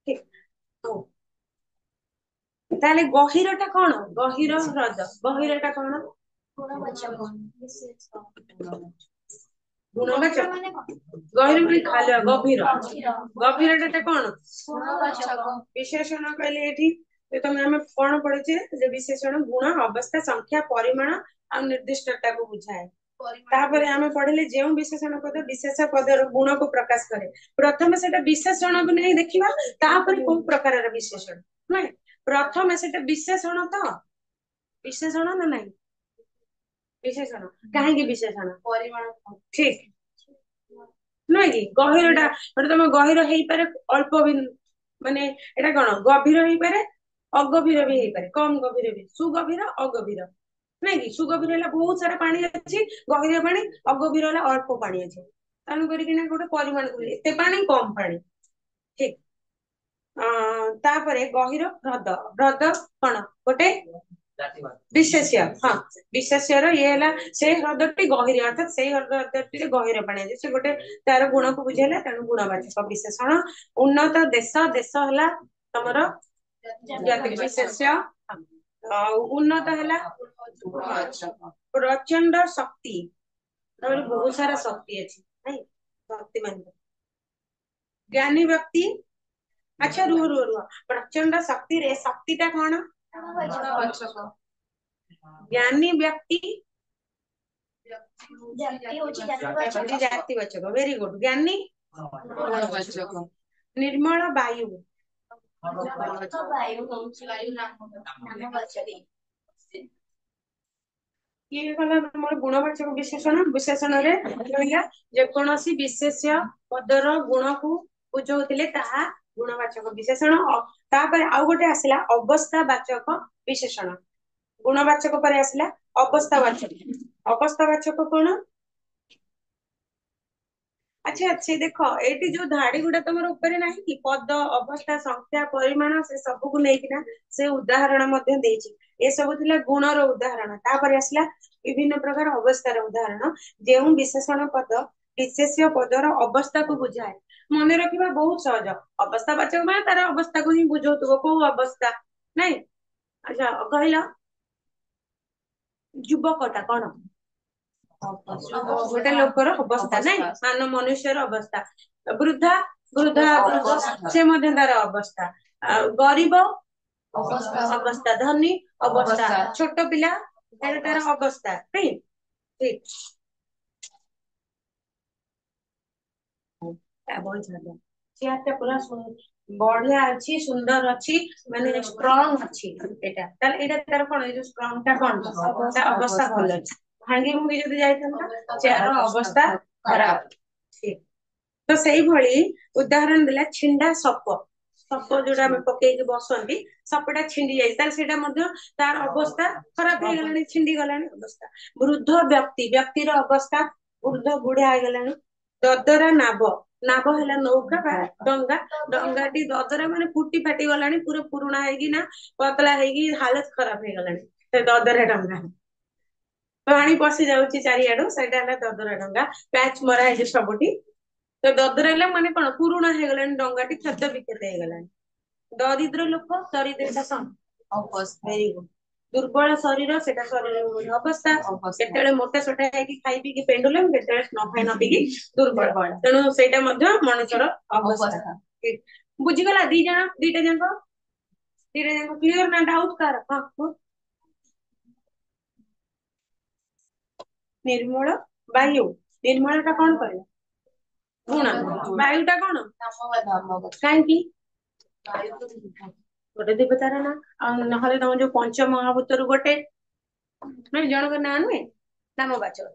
ठीक ताले गहिरटा कौन गहिर ह्रद गहिरटा कौन गुणवाचक गहिर खाली गभीर गभीरटा कौन विशेषण कहले एठी तुम आम कौन पढ़े विशेषण गुण अवस्था संख्या परिमाण आ निर्दिष्टता को बुझाए तापर आम पढ़ले जो विशेषण पद विशेष पदर गुण को प्रकाश करे प्रथम से विशेषण को नहीं देखा तापर कौ प्रकार विशेषण ନାଇଁ ପ୍ରଥମେ ସେଟା ବିଶେଷଣ ତ ବିଶେଷଣ ନା ନାଇଁ ବିଶେଷଣ କାହିଁକି ବିଶେଷଣ ପରିମାଣ ଠିକ ନୁହେଁ କି ଗହିରଟା ଗୋଟେ ତମ ଗହିର ହେଇପାରେ ଅଳ୍ପ ବି ମାନେ ଏଟା କଣ ଗଭୀର ହେଇପାରେ ଅଗଭୀର ବି ହେଇପାରେ କମ ଗଭୀର ବି ସୁଗଭୀର ଅଗଭୀର ନାଇଁ କି ସୁଗଭୀର ହେଲା ବହୁତ ସାରା ପାଣି ଅଛି ଗଭୀର ପାଣି ଅଗଭୀର ହେଲା ଅଳ୍ପ ପାଣି ଅଛି ତେଣୁ କରିକିନା ଗୋଟେ ପରିମାଣ କରୁ ଏତେ ପାଣି କମ ପାଣି ଠିକ ତାପରେ ଗହିର ହ୍ରଦ ହ୍ରଦ କଣ ଗୋଟେ ବିଶେଷ୍ୟ ହଁ ବିଶେଷ୍ୟର ଇଏ ହେଲା ସେଇ ହ୍ରଦଟି ଗହିର ଅର୍ଥାତ ସେଇ ହ୍ରଦଟିରେ ଗହିର ପାଣି ଅଛି ସେ ଗୋଟେ ତାର ଗୁଣକୁ ବୁଝେଇଲା ତେଣୁ ଗୁଣବାଚକ ବିଶେଷଣ ଉନ୍ନତ ଦେଶ ଦେଶ ହେଲା ତମର ଜାତି ବିଶେଷ୍ୟ ଆଉ ଉନ୍ନତ ହେଲା ପ୍ରଚଣ୍ଡ ଶକ୍ତି ତାପରେ ବହୁତ ସାରା ଶକ୍ତି ଅଛି ନାଇଁ ଶକ୍ତି ମାନେ ଜ୍ଞାନୀ ବ୍ୟକ୍ତି ଆଚ୍ଛା ରୁହ ପ୍ରଚଣ୍ଡ ଶକ୍ତିରେ ଶକ୍ତିଟା କଣ ନାମବାଚକ ଜ୍ଞାନୀ ବ୍ୟକ୍ତି ଜାତି ହଉଛି ଜାତିବାଚକ ଜାତିବାଚକ ଭେରି ଗୁଡ ଜ୍ଞାନୀ ଗୁଣବାଚକ ନିର୍ମଳ ବାୟୁ ମୁକ୍ତ ବାୟୁ ହଉଛି ନାମବାଚକ କିଏ କଲା ତମର ଗୁଣବାଚକ ବିଶେଷଣ ବିଶେଷଣରେ ରହିଲା ଯେକୌଣସି ବିଶେଷ୍ୟ ପଦର ଗୁଣକୁ ବୁଝଉଥିଲେ ତାହା ଗୁଣବାଚକ ବିଶେଷଣ ତାପରେ ଆଉ ଗୋଟେ ଆସିଲା ଅବସ୍ଥା ବାଚକ ବିଶେଷଣ ଗୁଣବାଚକ ପରେ ଆସିଲା ଅବସ୍ଥା ବାଚକ କଣ ଆଚ୍ଛା ଅଛି ଦେଖ ଏଇଠି ଯୋଉ ଧାଡି ଗୁଡା ତମର ଉପରେ ନାହିଁ କି ପଦ ଅବସ୍ଥା ସଂଖ୍ୟା ପରିମାଣ ସେ ସବୁକୁ ନେଇକିନା ସେ ଉଦାହରଣ ମଧ୍ୟ ଦେଇଛି ଏସବୁ ଥିଲା ଗୁଣର ଉଦାହରଣ ତାପରେ ଆସିଲା ବିଭିନ୍ନ ପ୍ରକାର ଅବସ୍ଥାର ଉଦାହରଣ ଯେଉଁ ବିଶେଷଣ ପଦ ବିଶେଷ୍ୟ ପଦର ଅବସ୍ଥାକୁ ବୁଝାଏ ମନେ ରଖିବା ବହୁତ ସହଜ ଅବସ୍ଥା ବାଚକ ମାନେ ତାର ଅବସ୍ଥାକୁ ହିଁ ବୁଝଉଥିବ କୋଉ ଅବସ୍ଥା ନାଇଁ ଆଚ୍ଛା କହିଲ ଯୁବକଟା କଣ ଗୋଟେ ଲୋକର ଅବସ୍ଥା ନାଇଁ ମାନ ମନୁଷ୍ୟର ଅବସ୍ଥା ବୃଦ୍ଧା ବୃଦ୍ଧା ସେ ମଧ୍ୟ ତାର ଅବସ୍ଥା ଆଉ ଗରିବ ଅବସ୍ଥା ଧନୀ ଅବସ୍ଥା ଛୋଟ ପିଲା ତାର ତାର ଅବସ୍ଥା ନାଇଁ ଠିକ ଚେୟାରଟା ପୁରା ବଢିଆ ଅଛି ସୁନ୍ଦର ଅଛି ମାନେ ଷ୍ଟ୍ରଙ୍ଗ ଅଛି ଏଇଟା ତାହେଲେ ଏଇଟା ତାର କଣ ଏଇ ଯୋଉ ଷ୍ଟ୍ରଙ୍ଗ ଟା କଣ ତା ଅବସ୍ଥା ଭଲ ଅଛି ଭାଙ୍ଗି ଭୁଙ୍ଗି ଯଦି ଯାଇଥାନ୍ତା ଚେୟାର ଅବସ୍ଥା ଖରାପ ଠିକ ତ ସେଇଭଳି ଉଦାହରଣ ଦେଲା ଛିଣ୍ଡା ସପ ସପ ଯୋଉଟା ଆମେ ପକେଇକି ବସନ୍ତି ସପଟା ଛିଣ୍ଡି ଯାଇଛି ତାହେଲେ ସେଇଟା ମଧ୍ୟ ତାର ଅବସ୍ଥା ଖରାପ ହେଇଗଲାଣି ଛିଣ୍ଡି ଗଲାଣି ଅବସ୍ଥା ବୃଦ୍ଧ ବ୍ୟକ୍ତିର ଅବସ୍ଥା ବୃଦ୍ଧ ବୁଢା ହେଇଗଲାଣି ଦଦରା ନାବ ହେଲା ନୌକା ବା ଡଙ୍ଗାଟି ଦଦରା ମାନେ ଫୁଟି ଫାଟି ଗଲାଣି ପୁରା ପୁରୁଣା ହେଇକି ନା ପତଳା ହେଇକି ହାଲତ ଖରାପ ହେଇଗଲାଣି ସେ ଦଦରା ଡଙ୍ଗା ପାଣି ପଶି ଯାଉଛି ଚାରିଆଡୁ ସେଇଟା ହେଲା ଦଦରା ଡଙ୍ଗା ପ୍ୟାଚ ମରା ହେଇଛି ସବୁଠି ତ ଦଦରା ହେଲା ମାନେ କଣ ପୁରୁଣା ହେଇଗଲାଣି ଡଙ୍ଗାଟି କ୍ଷତ ବିକ୍ଷତ ହେଇଗଲାଣି ଦରିଦ୍ର ଲୋକ ଦରିଦ୍ରତା ଭେରି ଗୁଡ ଦୁର୍ବଳ ଶରୀର ସେଟା ଶରୀର ଅବସ୍ଥା କେତେବେଳେ ମୋଟା ସୋଟା ହେଇକି ଖାଇ ପିଇକି ପେଣ୍ଡୁଲମ କେତେବେଳେ ନ ଖାଇ ନ ପିଇକି ଦୁର୍ବଳ ତେଣୁ ସେଇଟା ମଧ୍ୟ ମଣିଷର ଅବସ୍ଥା ବୁଝିଗଲା ଦିଟା ଯାକ କ୍ଲିୟର ନା ଡାଉଟ କାର ହଁ ନିର୍ମଳ ବାୟୁ ନିର୍ମଳ ଟା କଣ କରେ ଗୁଣ ବାୟୁ ଟା କଣ କାହିଁକି ଗୋଟେ ଦେବତାର ନା ଆଉ ନହେଲେ ତମ ଯୋଉ ପଞ୍ଚ ମହାଭୂତରୁ ଗୋଟେ ନାଇଁ ଜଣଙ୍କ ନାଁ ନୁହେଁ ନାମବାଚକ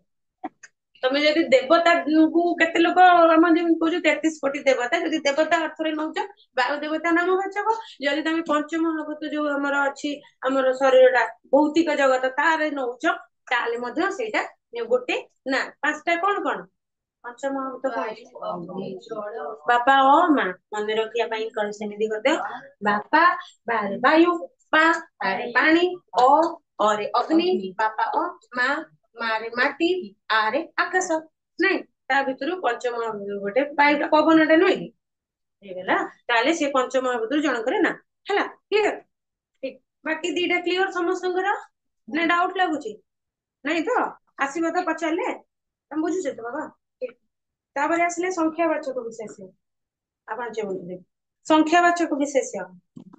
ତମେ ଯଦି ଦେବତାକୁ କେତେ ଲୋକ ଆମ ଯେମିତି କହୁଛୁ 33 କୋଟି ଦେବତା ଯଦି ଦେବତା ଅର୍ଥରେ ନଉଛ ବାୟୁ ଦେବତା ନାମବାଚକ ଯଦି ତମେ ପଞ୍ଚମହାଭୂତ ଯୋଉ ଆମର ଅଛି ଆମର ଶରୀର ଟା ଭୌତିକ ଜଗତ ତାର ନଉଛ ତାହେଲେ ମଧ୍ୟ ସେଇଟା ଗୋଟେ ନା ପାଞ୍ଚଟା କଣ ପଞ୍ଚମହାଭୂତ ବାପା ମା ମନେ ରଖିବା ପାଇଁ କଣ ସେମିତି କରିଦିଅ ବାପା ବାରେ ବାୟୁ ପା ବାରେ ପାଣି ଅରେ ଅଗ୍ନି ବାପା ମା ମାରେ ମାଟି ଆରେ ଆକାଶ ନାଇଁ ତା ଭିତରୁ ପଞ୍ଚମହାଭୂତ ଗୋଟେ ବାୟୁଟା ପବନଟା ନୁହେଁ କି ହେଇଗଲା ତାହେଲେ ସେ ପଞ୍ଚମହାଭୂତରୁ ଜଣଙ୍କର ନା ହେଲା କ୍ଲିୟର ଠିକ ବାକି ଦିଟା କ୍ଲିୟର ସମସ୍ତଙ୍କର ନା ଡାଉଟ ଲାଗୁଛି ନାଇଁ ତ ଆସିବ ତ ପଚାରିଲେ ତମେ ବୁଝୁଛ ତ ବାବା ତାପରେ ଆସିଲେ ସଂଖ୍ୟାବାଚକ ବିଶେଷ ଆପଣ ସଂଖ୍ୟାବାଚକ ବିଶେଷ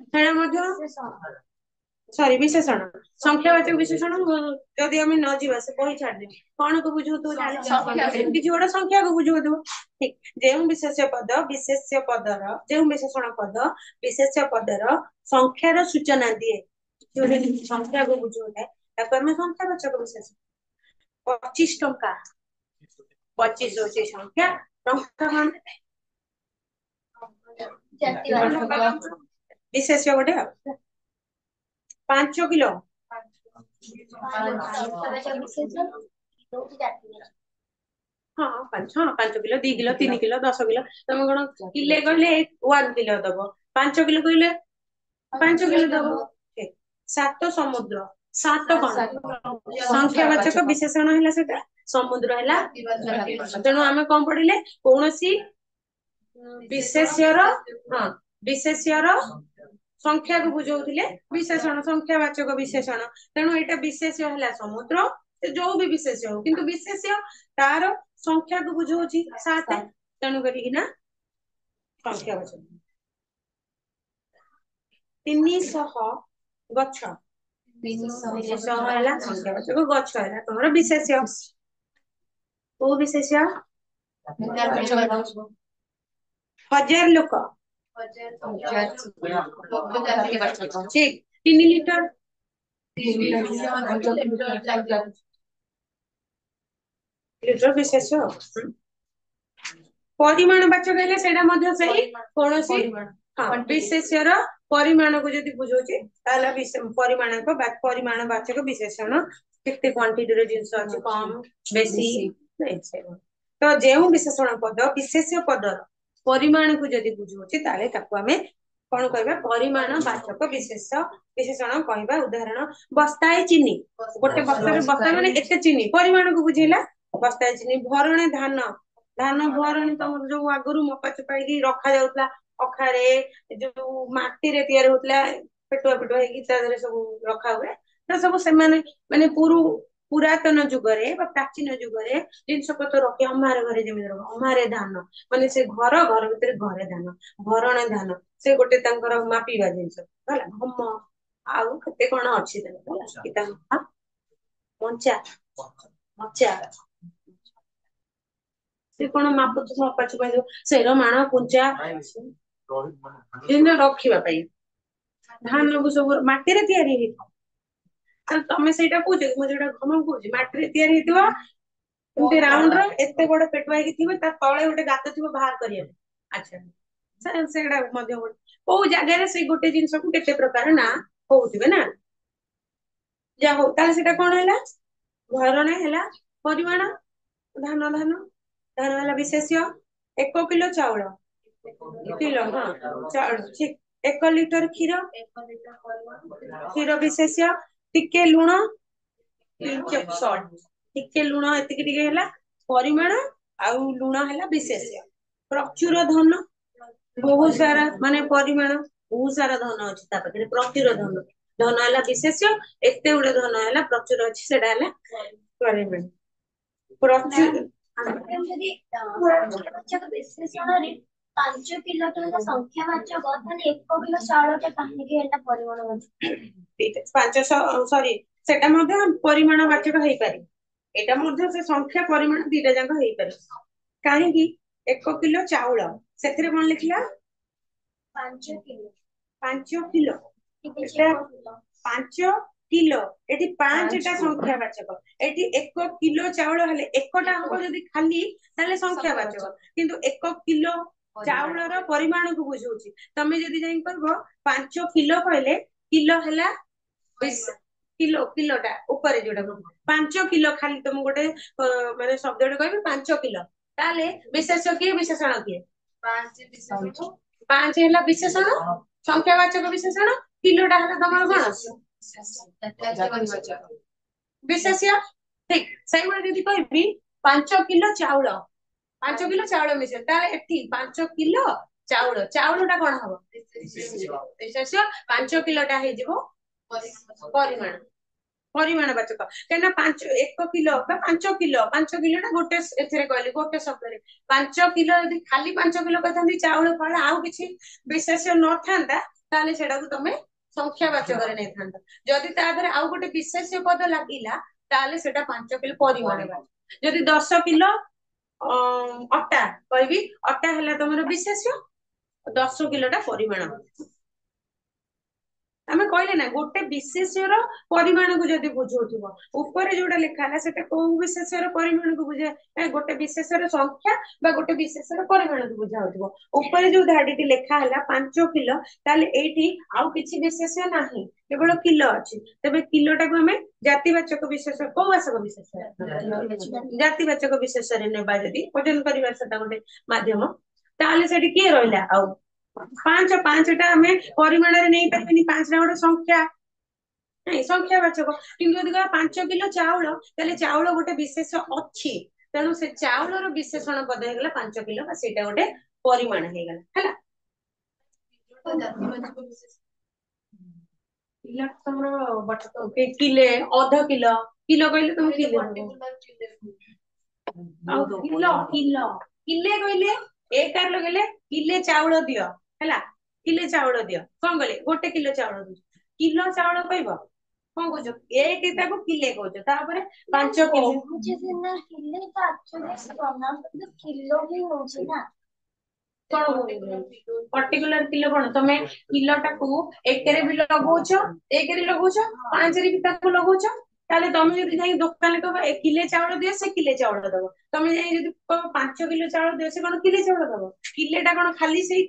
ସେଇଟା ମଧ୍ୟ सॉरी विशेषण संख्यावाचक विशेषण जदि आम न जीवा से बही छाड़देवी कौन को बुझो तू किसी गोटे संख्या को बुझो तू ठीक जो विशेष्य पदर जो विशेषण पद विशेष्य पदर संख्यार सूचना दिए संख्या को बुझे आम संख्यावाचक विशेषण 25 टंका 25 हूँ संख्या टंका मान विशेष्य गोटे 5 किलो हाँ 5 किलो 2 किलो 3 किलो 10 किलो तुम कौन किले कहले 1 किलो दब 5 किलो कहले 5 किलो दब 7 समुद्र 7 कौन संख्यावाचक विशेषण है सेटा समुद्र है तेणु आम कौन पढ़िले कौन विशेष्यर हाँ विशेष्यर संख्या को बुझाऊे विशेषण संख्यावाचक विशेषण तेणु यहाँ विशेष है समुद्र जो भी विशेष हो किंतु विशेष तार संख्या को बुझाऊँ 7 तेणु करना संख्यावाचक 300 गछ 300 है संख्यावाचक गछ है तुम विशेष्य को विशेष्य 1000 लोक ठीक 3 लिटर लिटर विशेष परिमाणवाचक है सेटा मध्य सही कौनसी हाँ विशेष्यर परिमाण को जब बुझाऊे परिमाण परिमाणवाचक विशेषण केते क्वांटिटी जिनस अच्छी कम बेसी तो जो विशेषण पद विशेष्य पदर परिमाण को जब बुझाऊे आम कौन कहवा परिमाणवाचक विशेषण कहवा उदाहरण बस्ताए चीनी गोटे बस्ता माने एते चीनी परिमाण को बुझेला बस्ताए चीनी भरणे धान धान भरणी तुम जो आगुरी मका चपाई रखा जाऊला अखारे जो माटी रे तैयार होता पेटुआ पेटुआ सब रखा हुए तो सब से माने पुरातन जुगरे प्राचीन जुगरे जिनस पत्र रखे अमार घरे जमी अमारे धान माने से घर भीतर घरे धान भरणे धान से गोटे मापिबा जिनस घम आउ केते कौन अच्छी मंचा मचा से कौन मापुच मपा चुपा सेर माण कुंचा रखा धान को सब मटी तमें से कौच मुझे घम कौच मटी राउंड एत बड़ पेटुआ तले गोटे गात थी बाहर कर अच्छा से कौ जगार से गोटे जिनस को केते प्रकार ना कहते ना जा हो कौन है भरण है परिमाण धान धान धान है विशेष्य 1 किलो चाउल किलो हाँ चाउल ठीक 1 लिटर क्षीर क्षीर विशेष्य टिके लुण टिके लुण एतिके परिमाण आउ लुण है विशेष्य प्रचुर धन बहुत सारा माने परिमाण बहुत सारा धन अच्छी पाखे प्रचुर धन धन है विशेष्य एते गुड़े धन है प्रचुर अच्छी से परिमाण प्रचुर 5 किलो तो संख्यावाचक 1 किलो चाउल परिमाण 500 सॉरी सेटा परिमाणवाचक हो पारे एटा से संख्या परिमाण दीटा जाक हो पारे कहीं 1 किलो चाउल से कौन लिखला 5 किलो 5 किलो 5 किलो एटी 5टा संख्यावाचक एटी 1 किलो चाउल हेले एकटा हम जदि खाली ताले संख्यावाचक किंतु 1 किलो चाउलर परिमाण को बुझाऊँ तमें जदि जाई करबो 5 किलो कहले किलो हैला किलो किलोटा ऊपर जोड़ा 5 किलो खाली तुम गोटे माने शब्द कह 5 किलो ताले विशेष किए विशेषण किए 5 है विशेषण संख्यावाचक विशेषण किलोटा है तुम कौन विशेष्य ठीक से दीदी कहबी 5 किलो चाउल 5 किलो चाउल मिसे ताले 5 किलो चाउल चाउलटा कौन हम विशेष्य 5 किलोटा हो परिमाण परिमाणवाचक कहीं 1 किलो 5 किलो 5 किलो गोटे कहली गोटे शब्द 5 किलो यदि खाली 5 किलो कहते चाउल फल आउ किसी विशेष न था तुम ସଂଖ୍ୟାବାଚକରେ ନେଇଥାନ୍ତ। ଯଦି ତା ଦେହରେ ଆଉ ଗୋଟେ ବିଶେଷ୍ୟ ପଦ ଲାଗିଲା ତାହେଲେ ସେଟା 5 କିଲୋ ପରିମାଣ। ଯଦି 10 କିଲୋ ଅଟା କହିବି, ଅଟା ହେଲା ତମର ବିଶେଷ୍ୟ, 10 କିଲୋ ଟା ପରିମାଣ। ଆମେ କହିଲେ ନା ଗୋଟେ ବିଶେଷ୍ୟର ପରିମାଣକୁ ଯଦି ବୁଝଉଥିବ, ଉପରେ ଯୋଉଟା ଲେଖା ହେଲା ସେଟା କୋଉ ବିଶେଷ୍ୟର ପରିମାଣକୁ ବୁଝାଏ, ଗୋଟେ ବିଶେଷ୍ୟର ସଂଖ୍ୟା ବା ଗୋଟେ ବିଶେଷ୍ୟର ପରିମାଣକୁ ବୁଝାଉଥିବ। ଉପରେ ଯୋଉ ଧାଡିଟି ଲେଖା ହେଲା 5 କିଲୋ, ତାହେଲେ ଏଇଠି ଆଉ କିଛି ବିଶେଷ୍ୟ ନାହିଁ, କେବଳ କିଲୋ ଅଛି। ତେବେ କିଲୋଟାକୁ ଆମେ ଜାତିବାଚକ ବିଶେଷ୍ୟ, କୋଉ ବାଚକ ବିଶେଷ୍ୟ, ଜାତିବାଚକ ବିଶେଷ୍ୟରେ ନେବା, ଯଦି ଓଜନ କରିବା ସେଟା ଗୋଟେ ମାଧ୍ୟମ, ତାହେଲେ ସେଠି କିଏ ରହିଲା ଆଉ 5ଟା ଆମେ ପରିମାଣରେ ନେଇପାରିବିନି, 5ଟା ଗୋଟେ ସଂଖ୍ୟା, ନାଇଁ ସଂଖ୍ୟାବାଚକ। କିନ୍ତୁ ଯଦି କହିବା 5 କିଲୋ ଚାଉଳ, ତାହେଲେ ଚାଉଳ ଗୋଟେ ବିଶେଷ ଅଛି, ତେଣୁ ସେ ଚାଉଳର ବିଶେଷଣ ପଦ ହେଇଗଲା 5 କିଲୋ, ବା ସେଇଟା ଗୋଟେ ପରିମାଣ ହେଇଗଲା ହେଲା। କିଲେ, ଅଧ କିଲୋ, କିଲୋ କହିଲେ ତମେ କିଲେ କିଲୋ କିଲୋ କିଲେ କହିଲେ ଏକାର ଲଗେଇଲେ କିଲେ ଚାଉଳ ଦିଅ ହେଲା, କିଲେ ଚାଉଳ ଦିଅ, କଣ କହିଲେ ଗୋଟେ କିଲୋ ଚାଉଳ ଦିଅ, କିଲୋ ଚାଉଳ କହିବ, କଣ କହୁଛ ଏକ ତାକୁ କିଲେ କହୁଛ, ତାପରେ 5 କିଲୋ ସିନା କିଲେ ତ ଆକ୍ଚୁଆଲି ପ୍ରନାଉନ୍ସ କିଲୋ ହିଁ ହଉଛି ନା। କଣ ପର୍ଟିକୁଲାର କିଲୋ କଣ, ତମେ କିଲୋଟାକୁ ଏକରେ ବି ଲଗଉଛ, ଏକରେ ଲଗଉଛ, 5ରେ ବି ତାକୁ ଲଗଉଛ, ତାହେଲେ ତମେ ଯଦି ଯାଇ ଦୋକାନରେ କହିବ କିଲେ ଚାଉଳ ଦିଅ, ସେ କିଲେ ଚାଉଳ ଦବ। ତମେ ଯାଇ ଯଦି କହିବ 5 କିଲୋ ଚାଉଳ ଦିଅ, ସେ କଣ କିଲେ ଚାଉଳ ଦବ? କିଲେଟା କଣ ଖାଲି ସେଇ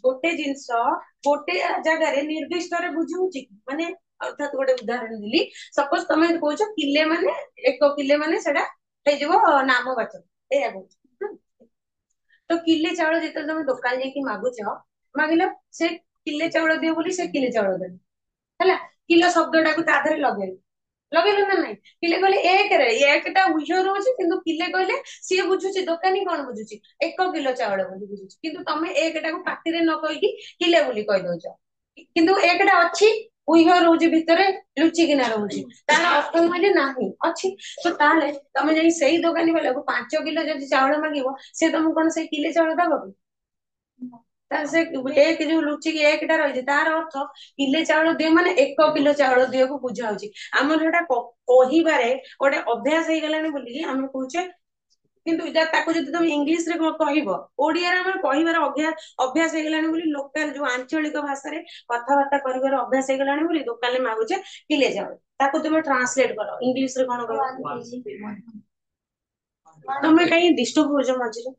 ଗୋଟେ ଜିନିଷ ଗୋଟେ ଜାଗାରେ ନିର୍ଦ୍ଦିଷ୍ଟରେ ବୁଝଉଛି, ମାନେ ଅର୍ଥାତ ଗୋଟେ ଉଦାହରଣ ଦେଲି, ସପୋଜ ତମେ କହୁଛ କିଲେ ମାନେ 1 କିଲେ ମାନେ ସେଟା ହେଇଯିବ ନାମବାଚକ, ଏଇଆ କହୁଛ। ତ କିଲେ ଚାଉଳ ଯେତେବେଳେ ତମେ ଦୋକାନ ଯାଇକି ମାଗିଲ ସେ କିଲେ ଚାଉଳ ଦିଅ ବୋଲି ସେ କିଲେ ଚାଉଳ ଦେବେ ହେଲା। କିଲୋ ଶବ୍ଦଟାକୁ ତା ଦେହରେ ଲଗେଇଲେ ନା ନାଇଁ, କିଲେ କହିଲେ ଏକରେ, ଏକଟା ଉଜ୍ଜ ରହୁଛି, କିନ୍ତୁ କିଲେ କହିଲେ ସିଏ ବୁଝୁଛି, ଦୋକାନୀ କଣ ବୁଝୁଛି 1 କିଲୋ ଚାଉଳ ବୋଲି ବୁଝୁଛି, କିନ୍ତୁ ତମେ ଏକଟାକୁ ପାଟିରେ ନ କହିକି କିଲେ ବୋଲି କହିଦଉଛ, କିନ୍ତୁ ଏକଟା ଅଛି ଉଇହ ରହୁଛି ଭିତରେ, ଲୁଚିକିନା ରହୁଛି, ତାର ଅର୍ଥ କହିଲେ ନାହିଁ ଅଛି। ତ ତାହେଲେ ତମେ ଯାଇ ସେଇ ଦୋକାନୀ ବାଲାକୁ 5 କିଲୋ ଯଦି ଚାଉଳ ମାଗିବ, ସେ ତମକୁ କଣ ସେଇ କିଲେ ଚାଉଳ ଦବ କି? ତାର ସେ ଏକ ଯୋଉ ଲୁଚିକି ଏକଟା ରହିଛି, ତାର ଅର୍ଥ କିଲେ ଚାଉଳ ଦିଅ ମାନେ 1 କିଲୋ ଚାଉଳ ଦିଅକୁ ବୁଝାଉଛି। ଆମର ଯୋଉଟା କହିବାରେ ଗୋଟେ ଅଭ୍ୟାସ ହେଇଗଲାଣି ବୋଲିକି ଆମେ କହୁଛେ, କିନ୍ତୁ ତାକୁ ଯଦି ତମେ ଇଂଲିଶ ରେ କହିବ, ଓଡିଆରେ ଆମର କହିବାର ଅଭ୍ୟାସ ହେଇଗଲାଣି ବୋଲି, ଲୋକାଲ ଯୋଉ ଆଞ୍ଚଳିକ ଭାଷାରେ କଥାବାର୍ତ୍ତା କରିବାର ଅଭ୍ୟାସ ହେଇଗଲାଣି ବୋଲି ଦୋକାନରେ ମାଗୁଛେ କିଲେ ଚାଉଳ, ତାକୁ ତମେ ଟ୍ରାନ୍ସଲେଟ କର ଇଂଲିଶ ରେ କଣ କହିବ? ତମେ କାହିଁ ଡିଷ୍ଟର୍ବ ହଉଛ ମଝିରେ?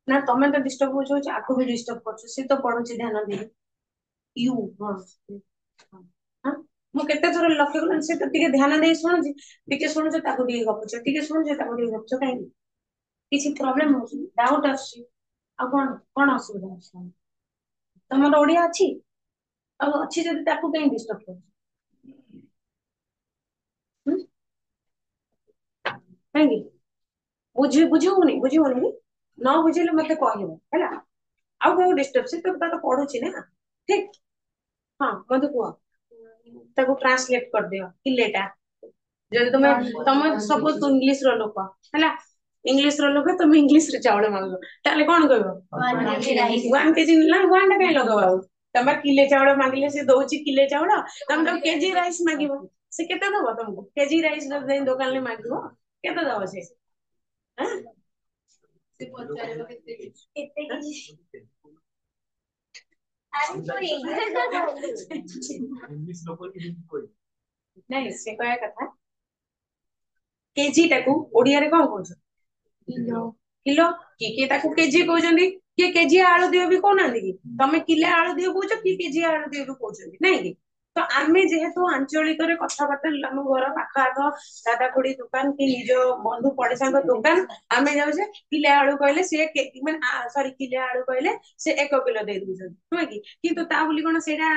ନା ତମେ ତ ଡିଷ୍ଟର୍ବ ହଉଛ, ଆକୁ ବି ଡିଷ୍ଟର୍ବ କରୁଛ, ସେ ତ ପଢୁଛି ଧ୍ୟାନ ଦେଇ। ମୁଁ କେତେ ଥର ଲକ୍ଷ୍ୟ କଲିଣି, ସେ ତ ଟିକେ ଧ୍ୟାନ ଦେଇ ଶୁଣୁଛି, ଟିକେ ଶୁଣୁଛ ତାକୁ ଟିକେ ଗପୁଛ, ଟିକେ ଶୁଣୁଛ ତାକୁ ଟିକେ ଗପୁଛ, କାହିଁକି? କିଛି ପ୍ରୋବ୍ଲେମ ହଉଛି, ଡାଉଟ ଆସୁଛି, ଆଉ କଣ କଣ ଅସୁବିଧା ଅଛି? ତମର ଓଡିଆ ଅଛି, ଆଉ ଅଛି ଯଦି ତାକୁ କାହିଁ ଡିଷ୍ଟର୍ବ କରୁଛ? କାହିଁକି ବୁଝିବୁନି ନ ବୁଝିଲେ ମତେ କହିବ ହେଲା। ଆଉ କୋଉ ଡିଷ୍ଟର୍ବ, ସେ ତ ତାର ପଢୁଛି ନା, ଠିକ। ହଁ ମତେ କୁହ, ତାକୁ ଟ୍ରାନ୍ସଲେଟ କରିଦିଅ କିଲେଟା। ଯଦି ତମେ ସପୋଜ ଇଂଲିଶ ର ଲୋକ ହେଲା, ଇଂଲିଶ ର ଲୋକ, ତମେ ଇଂଲିଶ ରେ ଚାଉଳ ମାଗିବ, ତାହେଲେ କଣ କହିବ? 1 କେଜି ନା 1 ଟା କାଇଁ ଲଗେଇବ ଆଉ, ତମେ କିଲେ ଚାଉଳ ମାଗିଲେ ସେ ଦଉଛି କିଲେ ଚାଉଳ, ତମେ ତାକୁ କେଜି ରାଇସ୍ ମାଗିବ, ସେ କେତେ ଦବ ତମକୁ? କେଜି ରାଇସ୍ ଯଦି ଦୋକାନରେ ମାଗିବ କେତେ ଦବ ସେ? ନାଇଁ ସେ କହିବା କଥା, କେଜି ଟାକୁ ଓଡିଆରେ କଣ କହୁଛ? କିଲୋ। କିଏ ତାକୁ କେଜି କହୁଛନ୍ତି, କିଏ କେଜି ଆଳୁ ଦିଅ ବି କହୁନାହାନ୍ତି କି? ତମେ କିଲେ ଆଳୁ ଦିଅ କହୁଛ, କିଏ କେଜି ଆଳୁ ଦିଅ ବି କହୁଛନ୍ତି, ନାଇଁ କି? ତ ଆମେ ଯେହେତୁ ଆଞ୍ଚଳିକରେ କଥାବାର୍ତ୍ତା, ଆମ ଘର ପାଖ ଆଖ ଦାଦା ଖୁଡି ଦୋକାନ କି ନିଜ ବନ୍ଧୁ ପଡିଶାଙ୍କ ଦୋକାନ, ଆମେ ଯାଉଛେ କିଲେ ଆଳୁ କହିଲେ ସିଏ କିଲେ ଆଳୁ କହିଲେ ସେ 1 କିଲୋ ଦେଇ ଦଉଛନ୍ତି, ନୁହେଁ କି? କିନ୍ତୁ ତା ବୋଲି କଣ ସେଇଟା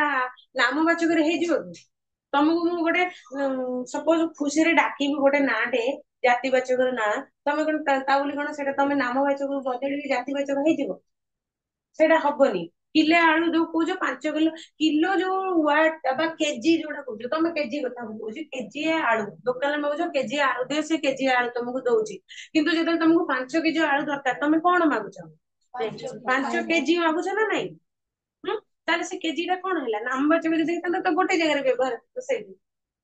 ନାମବାଚକରେ ହେଇଯିବ କି? ତମକୁ ମୁଁ ଗୋଟେ ସପୋଜ ଖୁସିରେ ଡାକିବି ଗୋଟେ ନାଁ ଟେ, ଜାତିବାଚକର ନାଁ, ତମେ କଣ ତା ବୋଲି କଣ ସେଇଟା ତମେ ନାମବାଚକ ବଦଳିକି ଜାତିବାଚକ ହେଇଯିବ? ସେଇଟା ହବନି। କିଲେ ଆଳୁ ଯୋଉ କହୁଛ 5 କିଲୋ, କିଲୋ ଯୋଉ ୱାର୍ଡ ବା କେଜି ଯୋଉଟା କହୁଛ, ତମେ କେଜି କଥା କହୁଛି, କେଜି ଆଳୁ ଦୋକାନରେ ମାଗୁଛ, କେଜି ଆଳୁ ଦିଅ, ସେ କେଜି ଆଳୁ ତମକୁ ଦଉଛି, କିନ୍ତୁ ଯେତେବେଳେ ତମକୁ 5 କେଜି ଆଳୁ ଦରକାର, ତମେ କଣ ମାଗୁଛ? 5 କେଜି ମାଗୁଛ ନା ନାଇଁ? ताले से केजी टा कौन है नामवाचक जदि तो गोटे जगह व्यवहार तो से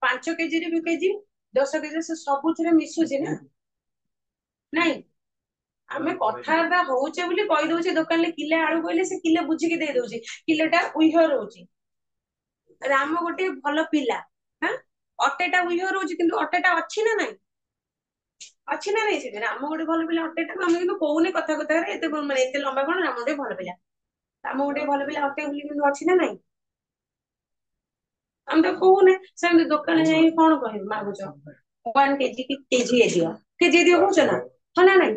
5 केजी रे भी केजी 10 केजी से सबुथिरे मिसुची ना नहीं आमे कथार्ता होउचे बोली कहि दउचे दुकान ले किले आलू कहले से किले बुझी के दे दउची किलेटा उइह रहउची राम गोटे भल पिला हां अटेटा उइह रहउची किंतु अटेटा अछि ना नहीं अच्छी ना नहीं से राम गोटे भल पिला अटेटा हम किंतु कोउने कथा कथा रे एते माने एते लंबा कोन राम गोटे भल पिला राम गोटे भल पिला अटे बोली किंतु अछि ना नहीं हम तो कोउने से दुकान जाई कोन कहि मागुच 1 केजी की केजी दियो होछ ना हो ना नहीं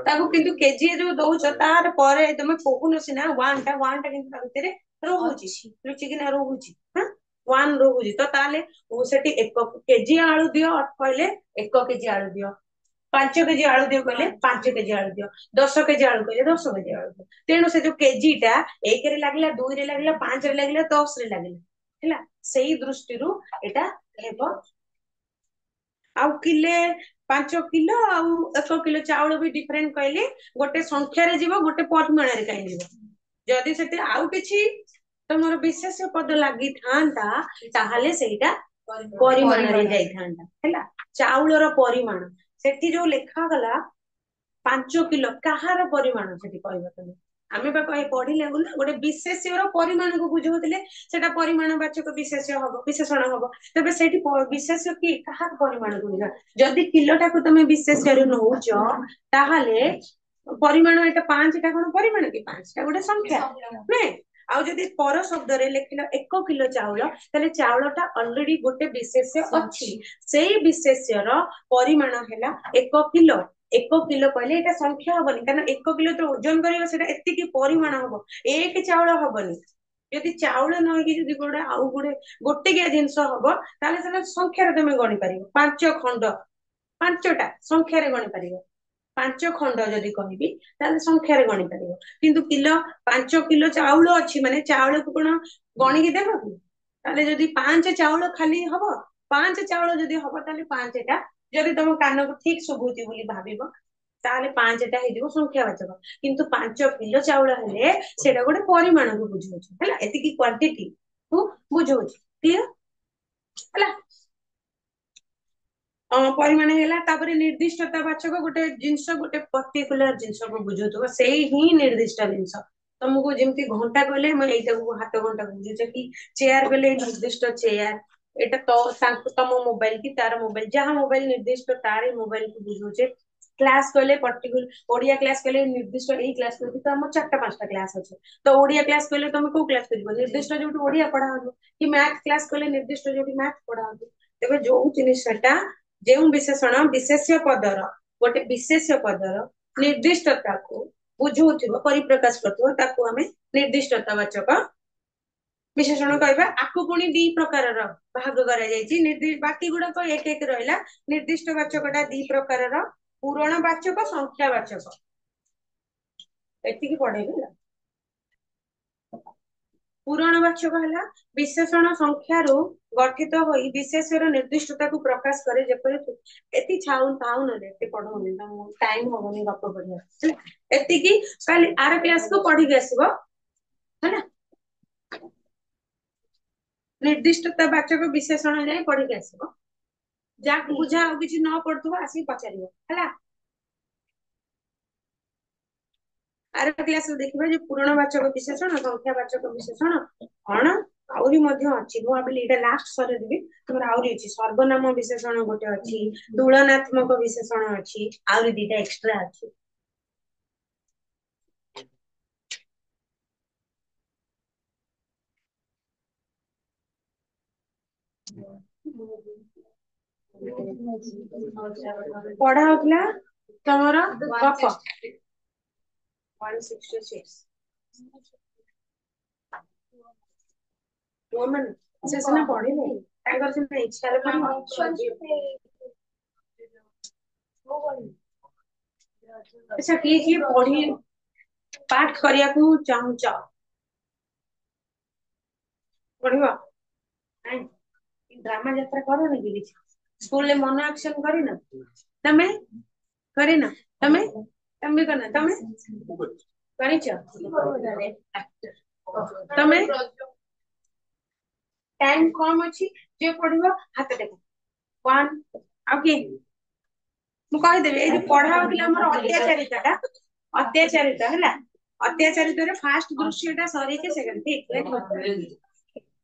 ताको किंतु केजी जो दउछ तार परे तमे कोहुनो सिना 1टा किंतु ता भितरे रहउची रुचि कि ना रहउची हां 1 रहउची तो ताले सेठी 1 केजी आलू दियो कहले 1 केजी आलू दियो 5 केजी आलू दियो कहले 5 केजी आलू दियो 10 केजी आलू कहले 10 केजी आलू दियो तेणु से जो केजी टा 1 रे लागला 2 रे लागला 5 रे लागला 10 रे लागला हैला सेही दृष्टि रु एटा हेबो आउ किले 5 किलो आउ 1 किलो चाउल भी डिफरेंट कहले गोटे संख्या रे जीवो गोटे परिमाण रे काई जीवो जदि सेते आउ किछि तमरो विशेष पद लागि थांता ताहाले सेटा परिमाण रे जाई थांता हैला चाउलर परिमाण सेठी जो लेखा गला 5 किलो कहार परिमाण सेठी कहबो तमे आमे बा कहि पढिले गुना गोटे विशेष्यर परिमाण को बुझौतिले सेटा परिमाणवाचक विशेष्य हबो विशेषण हबो तबे सेठी विशेष्य की कहार परिमाण को बुझा जदि किलोटा को तमे विशेष्य रे नउच ताहाले परिमाण एटा 5 टा कोन परिमाण की 5 टा गोटे संख्या ने आउ जदि पर शब्द रे लेखिलो 1 किलो चाउल तले चाउलटा ऑलरेडी गोटे विशेष्य अछि सेही विशेष्यर परिमाण हैला 1 किलो 1 किलो कहले एटा संख्या हबनी कारण 1 किलो तो ओजन करियो सेटा एति की परिमाण हबो एक चाउल हबनी यदि चाउल न कि जदि गोडा आउ गोटे के जिंस हबो ताले सेटा संख्या रे तमे गणी परिबो 5 खंड 5टा संख्या रे गणी परिबो 5 खंड जदि कहबी ताले संख्या रे गणी परिबो किंतु किलो 5 किलो चाउल अछि माने चाउल को कोन गणी के देबो कि ताले जदि 5 चाउल खाली हबो 5 चाउल जदि हबो ताले 5टा जदि तुम कान को ठीक सुबुची बोली भाबिबो ताले 5टा हे दिबो संख्यावाचक किंतु 5 किलो चाउल हेले सेटा गोटे परिमाण को बुझौछ हैला एति की क्वांटिटी को बुझौछ क्लियर हैला परिमाण हैला तापरे निर्दिष्टता वाचक गोटे जिंस गोटे पर्टिकुलर जिंस को बुझौतो सेही ही निर्दिष्ट जिंस तुमको जेमती घंटा कहले मैं एटा को हाथ घंटा बुझुचे कि चेयर कहले निर्दिष्ट चेयर एटा तो तम मोबाइल की तार मोबाइल जहां मोबाइल निर्दिष्ट तारे मोबाइल को बुझुचे क्लास कहले पर्टिकुलर ओडिया क्लास कहले निर्दिष्ट एही क्लास को तो हम 4-5टा क्लास अछि तो ओडिया क्लास कहले तुम को क्लास करिवो निर्दिष्ट जोटी ओडिया पढ़ा हो कि मैथ क्लास कहले निर्दिष्ट जोटी मैथ पढ़ा हो तबे जो जिनिसटा जेउ विशेषण विशेष्य पदर गोटे विशेष्य पदर निर्दिष्टता को बुझौथिबो परिप्रकाश करथिबो ताको हमें निर्दिष्टतावाचक विशेषण कहबा आकु पुनी दी प्रकारर भाग करा जायछि बाकी गुडा को एक एक रहला निर्दिष्ट वाचकटा दी प्रकारर पूरणवाचक संख्यावाचक एति की पढेबे पूरणवाचक हला विशेषण संख्या रो गठित होई विशेषर निर्दिष्टता को प्रकाश करे जेपरि एति छाउन ताउन रे एति पढौनी टाइम होबनी गप पढिया एति की काली आर क्लास को पढी के आसीबो हैला निर्दिष्टता वाचक विशेषण जाय पढी के आसीबो जा बुझा आ किछि न पढथबो आसी पचारिबो हैला आर क्लास देखिबा जे पूरणवाचक विशेषण संख्यावाचक विशेषण कौन आउरी मध्य अछि मु आबे एटा लास्ट सरे दिबी तमरा आउरी अछि सर्वनाम विशेषण गोटे अछि तुलनात्मक विशेषण अछि आउरी दीटा एक्स्ट्रा अछि पढ़ा होतला तमरा गप 166 वोमन से सिना पढ़ी नहीं तागर से इच्छा रे पढ़ी अच्छा किए पढ़ी पाठ करिया को चाहूच पढ़िबो नहीं ड्रामा यात्रा करो नहीं कि स्कूल ले मोनो एक्शन करी ना तमे करी ना तमे तमे करना तमे करी छ एक्टर तमे टाइम कम अच्छी जे पढ़िबो हाथ देखो 1 आ के मु कहि देबे ए जे पढ़ा होतिला हमर अत्याचारिता हैला अत्याचारिता रे फास्ट दृश्यटा सरी के सेकंड ठीक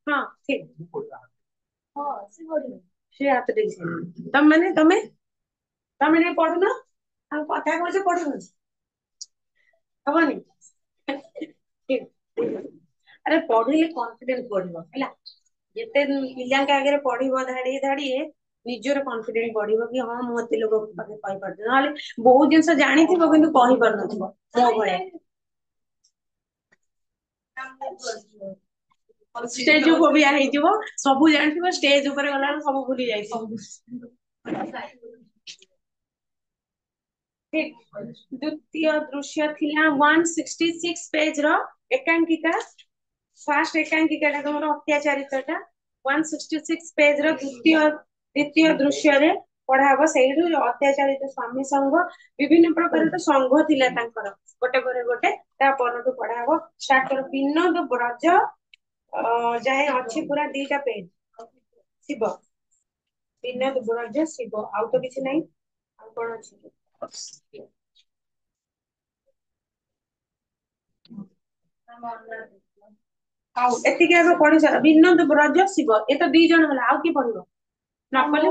हां ठीक हां से बोली से हाथ देखि तम माने तमे नहीं पढ़ुना हम कथा कहछे पढ़ुन हबनी ठीक अरे पढ़िले कॉन्फिडेंस बढ़िबो हैला जेते पिलांक आगे पढ़िबो धाड़ी धाड़ी निजर कॉन्फिडेंस बढ़िबो कि हां मु एते लोग पाके कहि पारते नाले बहुत जिंस जानि थिबो किंतु कहि पार नथिबो मो भळे स्टेज फोबिया हे जिवो सब जानथिबो स्टेज ऊपर गला सब भूली जाई ठीक द्वितीय दृश्य थिला 166 पेज रो एकांकिका फास्ट एकांकिका तुम अत्याचारिता 166 पेज रो द्वितीय दृश्य रे पढ़ाबो सेइडु अत्याचारित स्वामी संघ विभिन्न प्रकार तो संघ थिला तांकर गोटे पर गोटे ता परटु पढ़ाबो स्टार्ट करो विनोद ब्रज जाए अछि पूरा दीटा पेज शिव विनोद ब्रज शिव आउ तो किछ नहीं आ कोन अछि आउ एतिके आगे पढ़ी सारा विनोद ब्रज शिव ए तो दी जण होला आउ की पढ़िबो न पढ़ले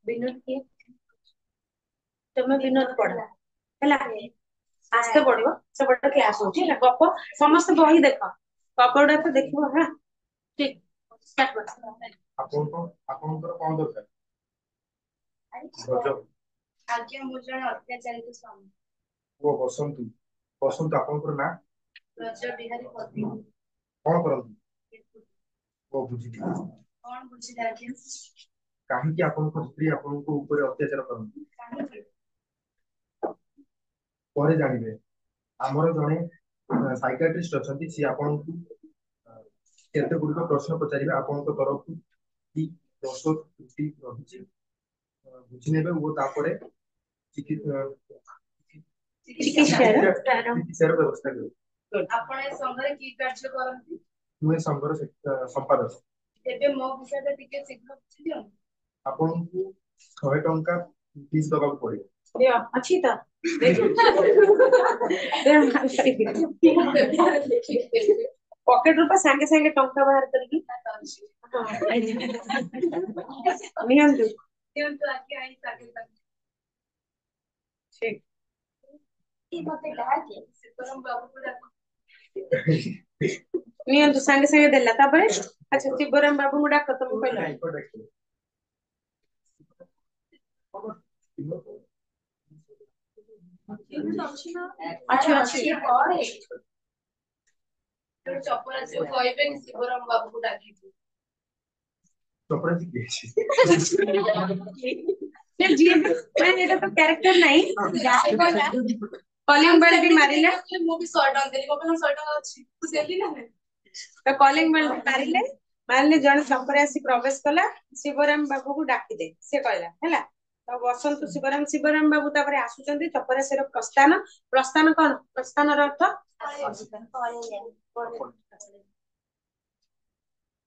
विनोद के तुम विनोद पढ़ हैला आस्ते पढ़िबो से बड़ क्लास होची है गप समस्त बही देखो गपडा तो देखिबो हा ठीक स्टार्ट कर ଆପଣଙ୍କର କଣ ଦରକାର ରଜ आज्ञा मु जण अत्याचारित स्वामी ଓ ବସନ୍ତୁ ବସନ୍ତୁ ଆପଣଙ୍କର ନାଁ रज बिहारी पति କଣ କରନ୍ତି ଓ ବୁଝିଲି कौन बुझिला आज्ञा କାହିଁକି ଆପଣଙ୍କ ସ୍ତ୍ରୀ ଆପଣଙ୍କ ଉପରେ ଅତ୍ୟାଚାର କରନ୍ତି काहे ପରେ ଜାଣିବେ ଆମର ଜଣେ ସାଇକାଟ୍ରିଷ୍ଟ ଅଛନ୍ତି ସିଏ ଆପଣଙ୍କୁ କେତେ ଗୁଡ଼ିକ ପ୍ରଶ୍ନ ପଚାରିବେ ଆପଣଙ୍କ ତରଫରୁ କି ଦୋଷ ତ୍ରୁଟି ରହିଛି ବୁଝିନେବେ ଓ ତାପରେ ଚିକିତ୍ସାର ବ୍ୟବସ୍ଥା କରିବେ ଆପଣ ଏ ସଂଘରେ କି କାର୍ଯ୍ୟ କରନ୍ତି ମୁଁ ଏ ସଂଘର ସମ୍ପାଦକ ତେବେ ମୋ ବିଷୟରେ ଟିକେ ଶୀଘ୍ର ବୁଝି ଦିଅନ୍ତୁ ଆପଣଙ୍କୁ 100 ଟଙ୍କା ଫିସ୍ ଦବାକୁ ପଡ଼ିବ अच्छी तो पॉकेट रूपा सांगे सांगे टंका बाहर करके नियंतु नियंतु आके आई सागे तक ठीक ये मते डाके सीताराम बाबू को डाको नियंतु सांगे सांगे देला तापरे अच्छा शिवराम बाबू को डाको तुम कहलो अच्छा अच्छी पढ़े चपरा से कहबे कि शिवराम बाबू को डाकी चपरा जी के जी मैं एटा तो कैरेक्टर नहीं जाय कोला कॉलिंग बेल भी मारिले मु भी 100 टका देली बाबा 100 टका अछि तू देली ना तो कॉलिंग बेल मारिले मारले जण चपरा से प्रवेश कला शिवराम बाबू को डाकी दे से कहला हैला तो बसंत शिवराम बाबू तापरे आसुचंदी चपरा से प्रस्थान प्रस्थान कोन प्रस्थान अर्थ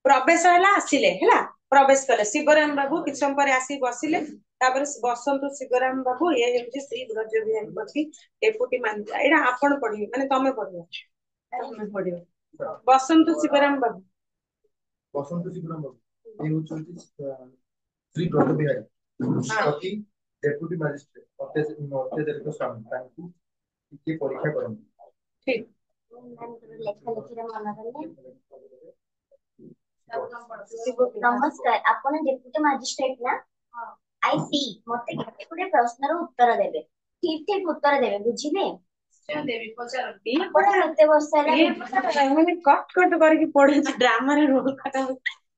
प्रवेश हैला आसिले हैला प्रवेश कले शिवराम बाबू किछ समय पर आसी बसिले तापर बसंत शिवराम बाबू ये हेउची श्री ब्रज बिहारी पति डेपुटी मान एडा आपण पढिबे माने तमे पढिबो तमे पढिबो बसंत शिवराम बाबू ये होचंती श्री ब्रज बिहारी पति डेपुटी मजिस्ट्रेट अत्याचारित स्वामी तांकु टिके परीक्षा करंती ठीक लेखा लिखिर मन करले नमस्कार आपण डेप्यूटी मजिस्ट्रेट ना आई सी मते केते गुडे प्रश्नर उत्तर देबे ठीक ठीक उत्तर देबे बुझिले देवी पचारती आपण केते वर्ष होला मैंने कट कट करके पढ़े ड्रामा रे रोल खाता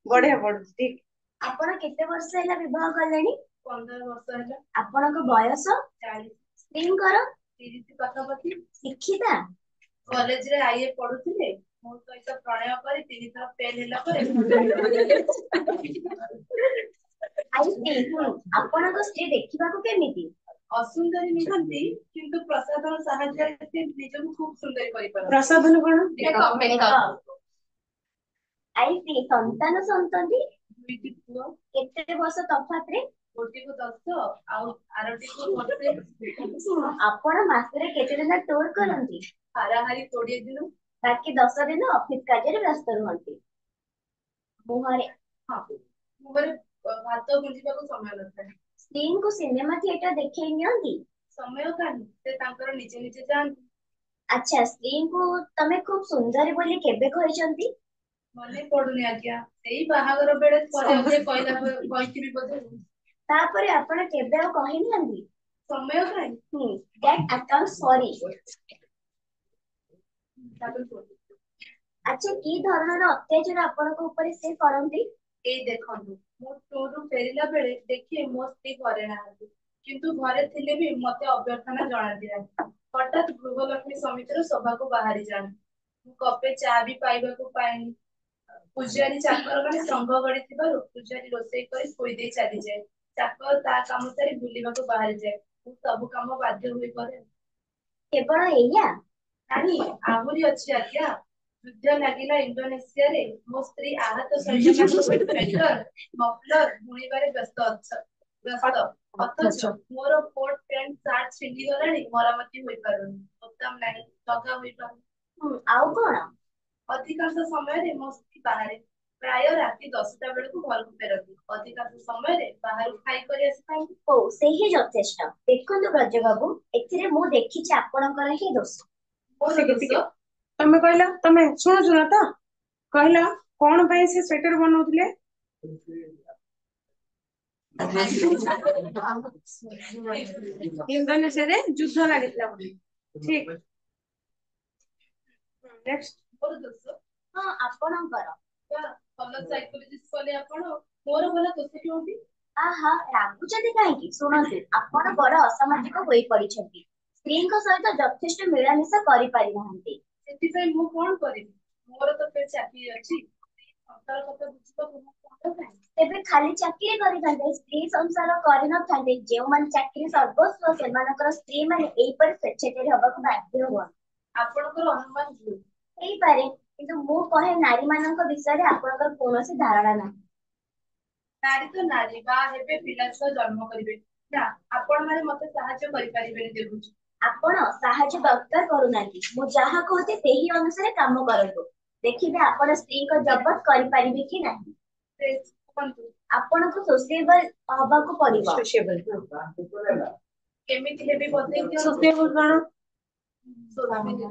बढ़िया पढ़ू ठीक आपण केते वर्ष होला विवाह करलेनी 15 वर्ष होला आपणक बयस 40 स्क्रीन कर 30 पाखापाखी शिक्षिता कॉलेज रे आईए पढुथिले मो सहित प्रणय करी 3 थर फेल होला पर आई सी आपणक स्त्री देखिबा को केमिति ଅସୁନ୍ଦରୀ ନୁହନ୍ତି କିନ୍ତୁ ପ୍ରସାଧନ ସାହାଯ୍ୟରେ ସେ ନିଜକୁ ଖୁବ ସୁନ୍ଦରୀ କରିପାରନ୍ତି। ପ୍ରସାଧନ କଣ? ମେକଅପ୍। ଆଇ ସି ସନ୍ତାନ ସନ୍ତତି ଦୁଇଟି ପୁଅ, କେତେ ବର୍ଷ ତଫାତରେ? ଗୋଟିକୁ 10 ଆଉ ଆରଟିକୁ ବର୍ଷେ। ଆପଣ ମାସରେ କେତେ ଦିନ ଟୁର କରନ୍ତି? ହାରାହାରି 20 ଦିନ। ବାକି 10 ଦିନ ଅଫିସ କାର୍ଯ୍ୟରେ ବ୍ୟସ୍ତ ରୁହନ୍ତି। ମୁହଁରେ ମୁହଁରେ ଭାତ ଗୁଞ୍ଜିବାକୁ ସମୟ ନଥାଏ। ସ୍ତ୍ରୀଙ୍କୁ ସିନେମା ଥିଏଟର ଦେଖେଇ ନିଅନ୍ତି? ସମୟ କାହିଁ, ସେ ତାଙ୍କର ନିଜେ ନିଜେ ଯାଆନ୍ତି। ଆଚ୍ଛା, ସ୍ତ୍ରୀଙ୍କୁ ତମେ ଖୁବ ସୁନ୍ଦରୀ ବୋଲି କେବେ କହିଛନ୍ତି? ମନେ ପଡୁନି ଆଜ୍ଞା, ସେଇ ବାହାଘର ବେଳେ କହିଥିବି ବୋଧେ। ତାପରେ ଆପଣ କେବେ ଆଉ କହିନାହାନ୍ତି? ସମୟ କାହିଁ। That accounts for it. ଆଚ୍ଛା, କି ଧରଣର ଅତ୍ୟାଚାର ଆପଣଙ୍କ ଉପରେ ସେ କରନ୍ତି? ଏଇ ଦେଖନ୍ତୁ, ମୁଁ ଟୁରରୁ ଫେରିଲା ବେଳେ ଦେଖି ମୋ ସ୍ତ୍ରୀ ଘରେ ନାହାନ୍ତି, କିନ୍ତୁ ଘରେ ଥିଲେ ବି ମତେ ଅଭ୍ୟର୍ଥନା ଜଣାନ୍ତି ନାହିଁ। ହଠାତ୍ ଗୃହଲକ୍ଷ୍ମୀ ସମିତିର ସଭାକୁ ବାହାରି ଯାଆନ୍ତି। ମୁଁ କପେ ଚା ବି ପାଇବାକୁ ପାଏନି। ପୂଜାରୀ ଚାକର ମାନେ ସଂଘ ଗଢିଥିବାରୁ ପୂଜାରୀ ରୋଷେଇ କରି ଥୋଇ ଦେଇ ଚାଲିଯାଏ। ଚାକର ତା କାମ ସାରି ବୁଲିବାକୁ ବାହାରିଯାଏ। ମୁଁ ସବୁ କାମ ବାଧ୍ୟ ହୋଇ କରେ। କେବଳ ଏଇଆ? ନାହିଁ, ଆହୁରି ଅଛି ଆଜ୍ଞା। ଯୁଦ୍ଧ ଲାଗିଲା ଇଣ୍ଡୋନେସିଆରେ, ମୋ ସ୍ତ୍ରୀ ଆହତ ସୈନ୍ୟମାନଙ୍କୁ ମଫଲର ବୁଣିବାରେ ବ୍ୟସ୍ତ। ଅଥଚ ମୋର କୋଟ ପ୍ୟାଣ୍ଟ ସାର୍ଟ ଛିଣ୍ଡିଗଲାଣି, ମରାମତି ହୋଇପାରୁନି, ବୋତାମ ନାହିଁ, ଲଗା ହୋଇପାରୁନି। ଆଉ କଣ? ଅଧିକାଂଶ ସମୟରେ ମୋ ସ୍ତ୍ରୀ ବାହାରେ, ପ୍ରାୟ ରାତି 10ଟା ବେଳକୁ ଘରକୁ ଫେରନ୍ତି। ଅଧିକାଂଶ ସମୟରେ ବାହାରୁ ଖାଇ କରି ଆସିଥାନ୍ତି। ଓ, ସେହି ଯଥେଷ୍ଟ। ଦେଖନ୍ତୁ ବ୍ରଜବାବୁ, ଏଥିରେ ମୁଁ ଦେଖିଛି ଆପଣଙ୍କର ହିଁ ଦୋଷ। ତମେ କହିଲ, ତମେ ଶୁଣୁଛ ତ? କହିଲ କଣ ପାଇଁ ସେ ସ୍ୱେଟର ବନଉଥିଲେ? ଇଣ୍ଡୋନେସିଆରେ ଯୁଦ୍ଧ ଲାଗିଥିଲା ବୋଲି। ଠିକ। ନେକ୍ସଟ। ମୋର ଦୋଷ? ହଁ, ଆପଣଙ୍କର। ଭଲ ସାଇକୋଲୋଜିଷ୍ଟ କଲେ ଆପଣ, ମୋର ଭଲ ଦୋଷ କେଉଁଠି? ଆହା, ରାଗୁଛନ୍ତି କାହିଁକି? ଶୁଣନ୍ତୁ, ଆପଣ ବଡ ଅସାମାଜିକ ହୋଇ ପଡିଛନ୍ତି। ସ୍ତ୍ରୀଙ୍କ ସହିତ ଯଥେଷ୍ଟ ମିଳାମିଶା କରିପାରିନାହାନ୍ତି। ସେଥିପାଇଁ ମୁଁ କଣ କରିବି? ମୋର ତ ଫେର ଚାକିରି ଅଛି। ସଂସାର କଥା ବୁଝିବାକୁ ମୁଁ କଣ ପାଇଁ? ତେବେ ଖାଲି ଚାକିରି କରିଥାନ୍ତେ, ସ୍ତ୍ରୀ ସଂସାର କରିନଥାନ୍ତେ। ଯେଉଁମାନେ ଚାକିରି ସର୍ବସ୍ୱ, ସେମାନଙ୍କର ସ୍ତ୍ରୀ ମାନେ ଏଇପରି ସ୍ୱେଚ୍ଛାଚାରୀ ହବାକୁ ବାଧ୍ୟ ହୁଅନ୍ତି। ଆପଣଙ୍କର ଅନୁମାନ ଭୁଲ ହେଇପାରେ, କିନ୍ତୁ ମୁଁ କହେ ନାରୀ ମାନଙ୍କ ବିଷୟରେ ଆପଣଙ୍କର କୌଣସି ଧାରଣା ନାହିଁ। ନାରୀ ତ ନାରୀ, ବାହା ହେବେ, ପିଲା ଛୁଆ ଜନ୍ମ କରିବେ। ନା, ଆପଣ ମାନେ ମତେ ସାହାଯ୍ୟ କରିପାରିବେନି ଦେଖୁଛୁ। ଆପଣ ସାହାଯ୍ୟ ଦରକାର କରୁନାହାନ୍ତି। ମୁଁ ଯାହା କହୁଛି ସେହି ଅନୁସାରେ କାମ କରନ୍ତୁ। ଦେଖିବେ ଆପଣ ସ୍ତ୍ରୀଙ୍କ ଜବତ କରିପାରିବେ କି ନାହିଁ। ଆପଣଙ୍କୁ ସୋସିଏବଲ ହବାକୁ ପଡିବ। କେମିତି ହେବି ବତେଇ ଦିଅ। ସୋସିଏବଲ କଣ? ସମାଜରେ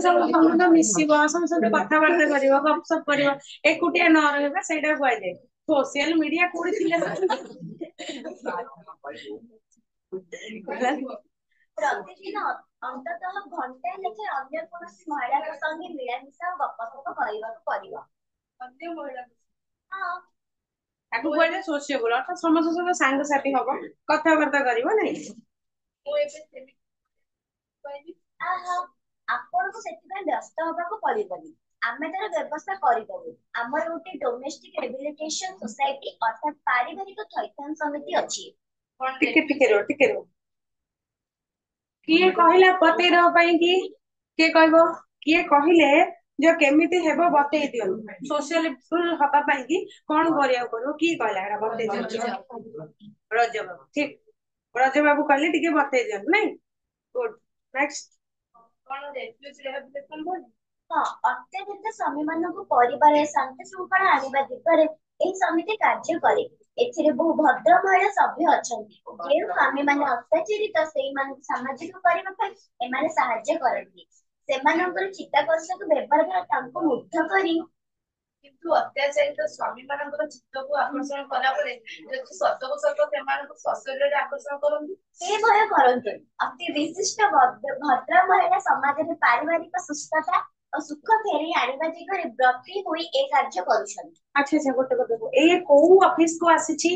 ସମସ୍ତଙ୍କ ମିଶିବ, ସମସ୍ତଙ୍କ କଥାବାର୍ତ୍ତା କରିବ, ଗପସପ କରିବ, ଏକୁଟିଆ ନ ରହିବା, ସେଇଟା କୁହାଯାଏ। ସୋସିଆଲ ମିଡିଆ କୋଉଠି ଥିଲା? ପ୍ରତିଦିନ ଅନ୍ତତଃ ଘଣ୍ଟାଏ ଲେଖେ ଅନ୍ୟ କୌଣସି ମହିଳାଙ୍କ ସଙ୍ଗେ ମିଳାମିଶା ଓ ଗପସପ କରିବାକୁ ପଡିବ। ଅନ୍ୟ ମହିଳା? ହଁ। ତାକୁ କୁହାଯାଏ ସୋସିଏବଲ, ଅର୍ଥାৎ ସମସ୍ତଙ୍କ ସହିତ ସାଙ୍ଗସାଥି ହବ, କଥାବାର୍ତ୍ତା କରିବ ନାଇଁ। ମୁଁ ଏବେ ସେମିତି କହିବି। ଆପଣଙ୍କୁ ସେଥିପାଇଁ ବ୍ୟସ୍ତ ହବାକୁ ପଡିବନି। ଆମେ ତାର ବ୍ୟବସ୍ଥା କରିଦବୁ। ଆମର ଗୋଟେ ଡୋମେଷ୍ଟିକ ରିହେବିଲିଟେସନ ସୋସାଇଟି ଅର୍ଥାৎ ପାରିବାରିକ ଥଇଥାନ ସମିତି ଅଛି। ଟିକେ ରୁହ। କିଏ କହିଲା ବତେଇ ଦବା ପାଇଁ କି? କିଏ କହିବ? କିଏ କହିଲେ ଯେ କେମିତି ହେବ ବତେଇ ଦିଅନ୍ତୁ। ସୋସିଆଲ ହବା ପାଇଁ କି କଣ କରିବାକୁ ପଡିବ? କିଏ କହିଲା ଏଟା ବତେଇ ଦିଅନ୍ତୁ? ରଜବାବୁ। ଠିକ, ରଜବାବୁ କହିଲେ ଟିକେ ବତେଇ ଦିଅନ୍ତୁ ନାଇଁ। ଗୁଡ। ନେକ୍ସଟ। କଣ ରେଫ୍ୟୁଜ ରିହାବିଲିଟେସନ ବୋଲି? ହଁ, ଅତ୍ୟାଧିକ ସ୍ୱାମୀ ମାନଙ୍କୁ ପରିବାରରେ ଶାନ୍ତି ଶୃଙ୍ଖଳା ଆଣିବା ଦିଗରେ ଏହି ସମିତି କାର୍ଯ୍ୟ କରେ। ଏଥିରେ ବହୁ ଭଦ୍ର ମହିଳା ସଭ୍ୟ ଅଛନ୍ତି। ଯେଉଁ ସ୍ୱାମୀ ମାନେ ଅତ୍ୟାଚାରିତ, ସେଇମାନଙ୍କୁ ସାମାଜିକ କରିବା ପାଇଁ ଏମାନେ ସାହାଯ୍ୟ କରନ୍ତି। ସେମାନଙ୍କର ଚିତ୍ତାକର୍ଷକ ବ୍ୟବହାର ଦ୍ୱାରା ତାଙ୍କୁ ମୁଗ୍ଧ କରି। କିନ୍ତୁ ଅତ୍ୟାଚାରିତ ସ୍ୱାମୀ ମାନଙ୍କର ଚିତ୍ତକୁ ଆକର୍ଷଣ କଲା ପରେ ଯଦି ସତକୁ ସତ ସେମାନଙ୍କୁ ସଶରୀରରେ ଆକର୍ଷଣ କରନ୍ତି? ସେ ଭୟ କରନ୍ତୁ। ଅତି ବିଶିଷ୍ଟ ଭଦ୍ର ମହିଳା ସମାଜରେ ପାରିବାରିକ ସୁସ୍ଥତା ଓ ସୁଖ ଫେରି ଆଣିବା ଦିଗରେ ବ୍ରତୀ ହୋଇ ଏ କାର୍ଯ୍ୟ କରୁଛନ୍ତି। ଆଚ୍ଛା, ଗୋଟେ କଥା, ଏଇ କୋଉ ଅଫିସ କୁ ଆସିଛି?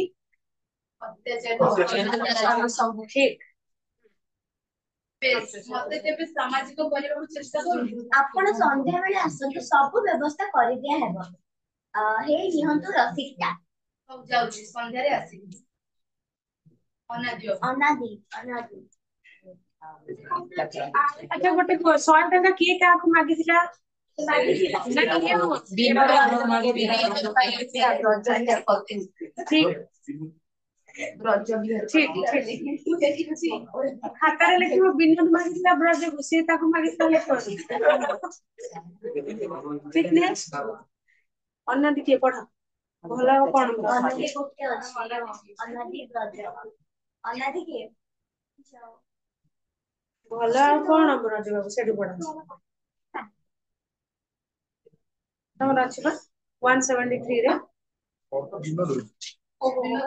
ଅତ୍ୟାଚାର। ଠିକ। ବେଶ ମତେ କେବେ ସାମାଜିକ କରିବାକୁ ଚେଷ୍ଟା କରନ୍ତୁ। ଆପଣ ସନ୍ଧ୍ୟା ବେଳେ ଆସନ୍ତୁ, ସବୁ ବ୍ୟବସ୍ଥା କରିଦିଆ ହେବ। ହେଇ ନିଅନ୍ତୁ ରସିଦଟା। ହଉ ଯାଉଛି, ସନ୍ଧ୍ୟାରେ ଆସିବି। ଅନାଦି ବାବୁ। ଅନାଦି ଅନାଦି ଆଚ୍ଛା ଗୋଟେ 100 ଟଙ୍କା କିଏ କାହାକୁ ମାଗିଥିଲା? ନା କିଏ ନୁହଁ? ଖାତାରେ ଲେଖିବ ବିନୋଦ ମାଗିଥିଲା ବ୍ରଜକୁ, ସିଏ ତାକୁ ମାଗିଥିଲା ଲେଖନି। ଠିକ ନେକ୍ସଟ ଅନାଦି କିଏ ପଢ ଭଲ ଆଉ କଣ? ଅନାଦି ଗୋଟେ ଅଛି, ଅନାଦି ବ୍ରଜ। ଅନାଦି କିଏ? ଭଲ ଆଉ କଣ ବ୍ରଜ ବାବୁ ସେଠୁ ପଢ। ତମର ଅଛି ବା 173 ରେ।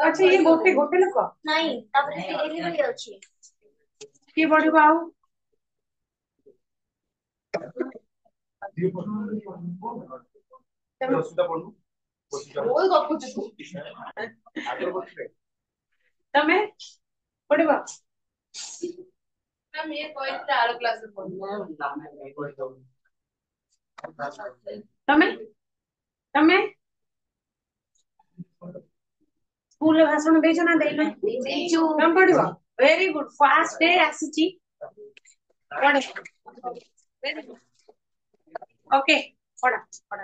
ଆଚ୍ଛା ଇଏ ଗୋଟେ ଗୋଟେ ଲୋକ ନାଇଁ, ତାପରେ ଫେରିଲି ବି ଅଛି। କିଏ ପଢିବ ଆଉ? ତମେ ପଢିବ? ମ୍ୟାମ୍ ଇଏ କହିଥିଲେ ଆର କ୍ଲାସରେ ପଢିବ। ତମେ ତମେ ସ୍କୁଲରେ ଭାଷଣ ଦେଇଛ ନା ଦେଇନ? ତମେ ପଢିବ? ଭେରି ଗୁଡ, ଫାଷ୍ଟ ଡେ ଆସିଛି। ଓକେ ପଢ ପଢ।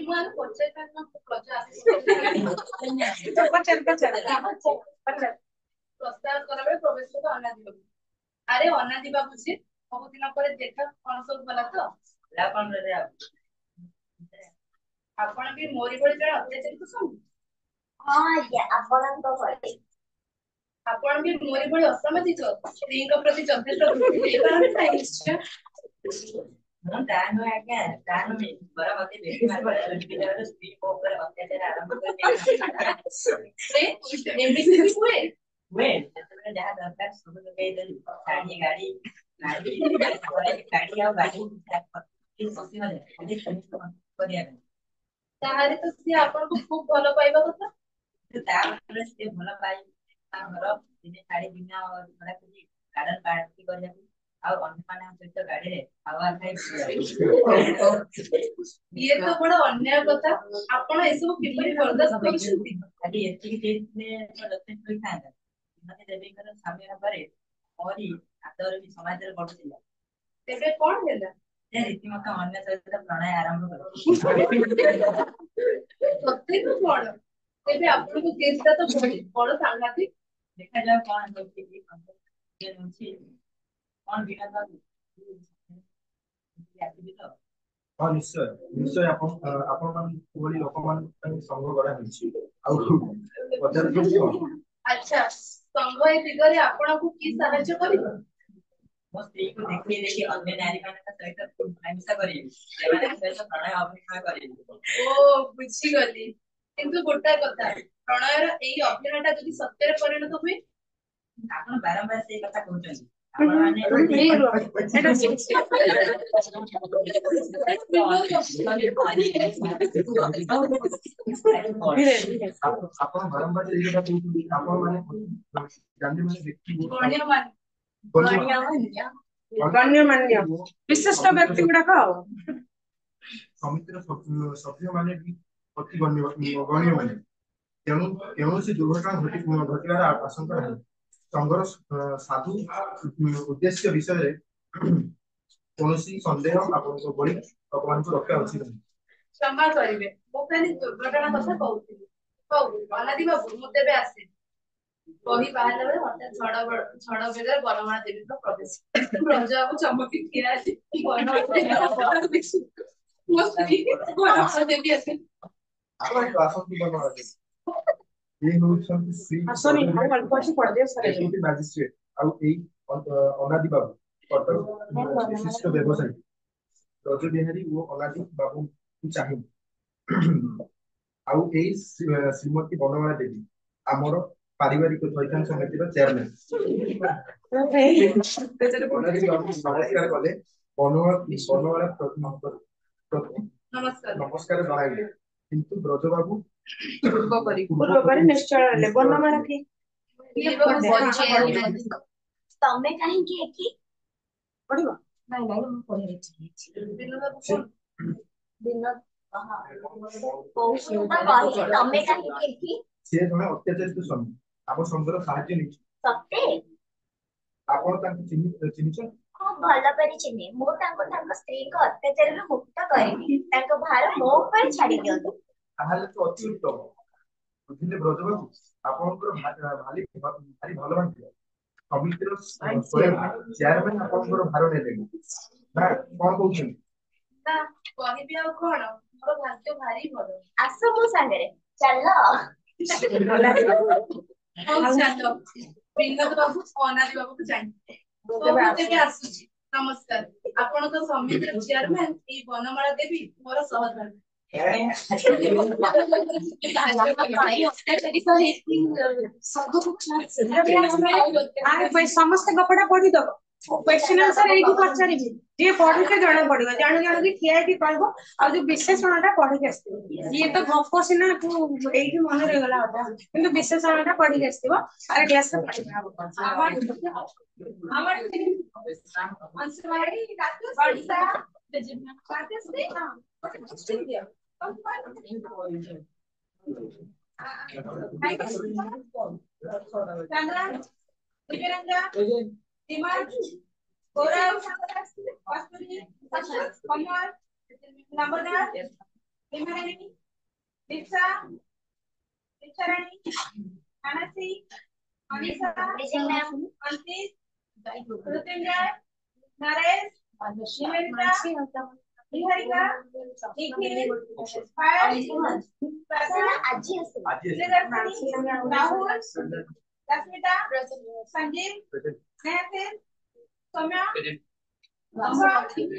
ମୁଁ ଆଉ ପଚାରିଥାନ୍ତି ପ୍ରସ୍ତାବ କଲାବେଳେ ପ୍ରବେଶ କଲେ ଅନାଦି ବାବୁ। ଆରେ ଅନାଦି ବାବୁ ଯେ, ସବୁଦିନ ପରେ ଦେଖା, କଣ ସବୁ ଭଲ ତ? ଆପଣ ବି ମୋରି ଭଳି ଜଣେ ଅତ୍ୟାଚାରିତ ସ୍ୱାମୀ? ହଁ ଆଜ୍ଞା, ଆପଣଙ୍କ ଭଳି। ଆପଣ ବି ମୋରି ଭଳି ଅସାମାଜିକ, ସ୍ତ୍ରୀଙ୍କ ପ୍ରତି ଯଥେଷ୍ଟ ବୁଦ୍ଧି ଦେଇପାରନ୍ତି ନାହିଁ ନିଶ୍ଚୟ। ମୁଁ ତା ନୁହେଁ ଆଜ୍ଞା, ତା ନୁହେଁ, ବରଂ ଅତି ବେଶୀ ମାତ୍ରାରେ ବିଦ୍ୟାଳୟରେ ସ୍ତ୍ରୀ ମୋ ଉପରେ ଅତ୍ୟାଚାର ଆରମ୍ଭ କରିଦେଇଛନ୍ତି। ଏମିତି ବି ହୁଏ? ହୁଏ, ଯେତେବେଳେ ଯାହା ଦରକାର ସବୁ ଯୋଗାଇ ଦେଲି। ଶାଢୀ, ଗାଡି ଗାଡି ଆଉ ଗାଡି କରିବା ପାଇଁ। ତାହେଲେ ତ ସିଏ ଆପଣଙ୍କୁ ଖୁବ ଭଲ ପାଇବା କଥା। ତା ଉପରେ ସିଏ ଭଲ ପାଇ ତା ଘର ଦିନେ ଛାଡି ଦିନ ଭଡା କରି ଗାର୍ଡେନ ପାର୍ଟି କରିବାକୁ, ଆଉ ଅନ୍ୟମାନଙ୍କ ସହିତ ଗାଡିରେ ହାୱା ଖାଇ ଇଏ ତ ବଡ ଅନ୍ୟାୟ କଥା। ଆପଣ ଏସବୁ କିପରି ବରଦାସ୍ତ କରୁଛନ୍ତି? ଖାଲି ଏତିକି ଦେଇଥିଲେ ଯଥେଷ୍ଟ ହୋଇଥାନ୍ତା। ଶ୍ରୀମତୀ ଦେବୀଙ୍କର ସ୍ୱାମୀ ଭାବରେ ମୋରି ଆଦର ବି ସମାଜରେ ବଢୁଥିଲା। ତେବେ କଣ ହେଲା? ସେ ରୀତିମତ ଅନ୍ୟ ସହିତ ପ୍ରଣୟ ଆରମ୍ଭ କଲେ। ସତେ ନା କଣ? ତେବେ ଆପଣଙ୍କୁ କେସଟା ତ ବଡ ସାଂଘାତିକ। ଦେଖାଯାଉ କଣ ହେଉଛି। କଣ ବିନା ଆସିବି ତ? ହଁ ନିଶ୍ଚୟ ନିଶ୍ଚୟ, ଆପଣ ମାନଙ୍କ ଭଳି ଲୋକମାନଙ୍କ ପାଇଁ ସଂଘ ଗଢା ହେଇଛି। ଆଉ ଆଚ୍ଛା, ସଂଘ ଏ ଦିଗରେ ଆପଣଙ୍କୁ କି ସାହାଯ୍ୟ କରିବ? ମୋ ସ୍ତ୍ରୀକୁ ଦେଖି ଦେଖି ଅନ୍ୟ ନାରୀ ମାନଙ୍କ ସହିତ ମିଳାମିଶା କରିବି, ସେମାନଙ୍କ ସହିତ ପ୍ରଣୟ ଅଭିନୟ କରିବି। ଓ ବୁଝିଗଲି। କିନ୍ତୁ ଗୋଟାଏ କଥା, ପ୍ରଣୟର ଏଇ ଅଭିନୟଟା ଯଦି ସତ୍ୟରେ ପରିଣତ ହୁଏ? ଆପଣ ବାରମ୍ବାର ସେଇ କଥା କହୁଛନ୍ତି। ଆପଣ ବାରମ୍ବାର ସେଇ କଥା କହୁଛନ୍ତି। ଆପଣ ମାନେ ଗଣ୍ୟମାନ୍ୟ ବିଶିଷ୍ଟ ବ୍ୟକ୍ତି ଗୁଡାକ ଆଉ ସମିତିର ସଭ୍ୟ ମାନେ ବି ଅତି ଗଣ୍ୟମାନ୍ୟ। ତେଣୁ କୌଣସି ଦୁର୍ଘଟଣା ଘଟିବାର ଆଶଙ୍କା ନାହିଁ। ସଂଘର ସାଧୁ ଉଦ୍ଦେଶ୍ୟ ବିଷୟରେ କୌଣସି ସନ୍ଦେହ ଆପଣଙ୍କ ଭଳି ଲୋକମାନଙ୍କୁ ରଖିବା ଉଚିତ ନାହିଁ। କ୍ଷମା କରିବେ, ମୁଁ ଖାଲି ଦୁର୍ଘଟଣା କଥା କହୁଥିଲି। ହଉ ଅନାଦି ବାବୁ, ମୁଁ ତେବେ ଆସେ। କହି ବାହାରିଲା ବେଳେ ହଠାତ୍ ଝଡ ବେଗରେ ବନମାଳା ଦେବୀଙ୍କ ପ୍ରବେଶ। ବ୍ରଜ ବାବୁ ଚମକି ଠିଆ ହେଲେ। ମୋ ସ୍ତ୍ରୀ ବନମାଳା ଦେବୀ ଆସେ। ଆସନ୍ତୁ ବନମାଳା ଦେବୀ। ଇଏ ହେଉଛନ୍ତି ଶ୍ରୀ ଡେପୁଟି ମାଜିଷ୍ଟ୍ରେଟ ଆଉ ଏଇ ଅନାଦି ବାବୁ, କଟକ ବିଶିଷ୍ଟ ବ୍ୟବସାୟୀ ବ୍ରଜ ବିହାରୀ ଓ ଅନାଦି ବାବୁଙ୍କୁ ଚାହିଁ ଆଉ ଏଇ ଶ୍ରୀମତୀ ବନମାଳା ଦେବୀ, ଆମର ପାରିବାରିକ ଥଇଥାନ ସମିତିର ଚେୟାରମ୍ୟାନ। ନମସ୍କାର କଲେ ବନମାଳା ପ୍ରତି ନମସ୍କାର ଜଣାଇଲେ, କିନ୍ତୁ ବ୍ରଜ ବାବୁ ପୂର୍ବ ପରି ନିଶ୍ଚୟ ହେଲେ। ବନମାଳା କି ତମେ କାହିଁକି ଏଠି? ପଢିବ ନାଇଁ ନାଇଁ ମୁଁ ପଢିଯାଇଛି। ଦିନ କହୁଛୁ ତ କହିଲି ତମେ କାହିଁକି ଏଠି? ସିଏ ଜଣେ ଅତ୍ୟାଚାରିତ ସ୍ୱାମୀ ଆମ ସଂଘର ସାହାଯ୍ୟ ନେଇଛି। ସତେ? ଆପଣ ତାଙ୍କୁ ଚିହ୍ନିଛନ୍ତି? ହଁ ଭଲ କରି ଚିହ୍ନେ। ମୁଁ ତାଙ୍କୁ ତାଙ୍କ ସ୍ତ୍ରୀଙ୍କ ଅତ୍ୟାଚାରରୁ ମୁକ୍ତ କରିବି। ତାଙ୍କ ଭାର ମୋ ଉପରେ ଛାଡି ଦିଅନ୍ତୁ। ତାହେଲେ ତ ଅତି ଉତ୍ତମ। ବୁଝିଲେ ବ୍ରଜବାବୁ, ଆପଣଙ୍କର ଭାରି ଭଲ ବାନ୍ଧିବ। ସମିତିର ଚେୟାରମ୍ୟାନ ଆପଣଙ୍କର ଭାର ନେଲେଣି ନା କଣ କହୁଛନ୍ତି? ନା କହିବି ଆଉ କଣ, ମୋର ଭାଗ୍ୟ ଭାରି ଭଲ। ଆସ ମୋ ସାଙ୍ଗରେ ଚାଲ। ହଉ ଚାଲ, ବିନୋଦ ବାବୁ ଅନାଦି ବାବୁକୁ ଜାଣି ତେବେ ଆସୁଛି। ନମସ୍କାର। ଆପଣଙ୍କ ସମିତିର ଚେୟାରମ୍ୟାନ ଏଇ ବନମାଳା ଦେବୀ ମୋର ସହଧର୍ମୀ। ସମସ୍ତେ ଗପଟା ପଢିଦବ। କ୍ୱେଶ୍ଚିନ୍ ଆନ୍ସର ଏଇଠି ପଚାରିବି, ଯିଏ ପଢିছে ଜଣା ପଡିବ। ଜଣେ ଜଣକି ଠିଆ ହେଇକି କହିବ, ଆଉ ଯୋଉ ବିଶେଷଣ ଟା ପଢିକି ଆସିଥିବ। ଇଏ ତ ଗପ ସିନା ତୁ ଏଇଠି ମନେ ରହିଗଲା ଅଧା, କିନ୍ତୁ ବିଶେଷଣ ଟା ପଢିକି ଆସିଥିବ। ଆରେ କ୍ଲାସ ରେ ପଢିବା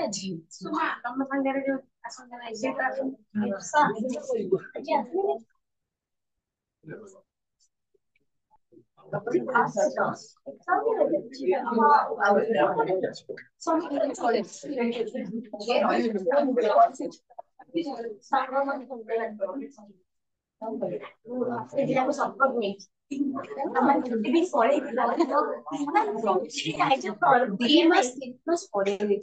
ଆଜି ଆସିବ। ତମ ସାଙ୍ଗରେ ଯୋଉ ଆଜି ଆସିବେ।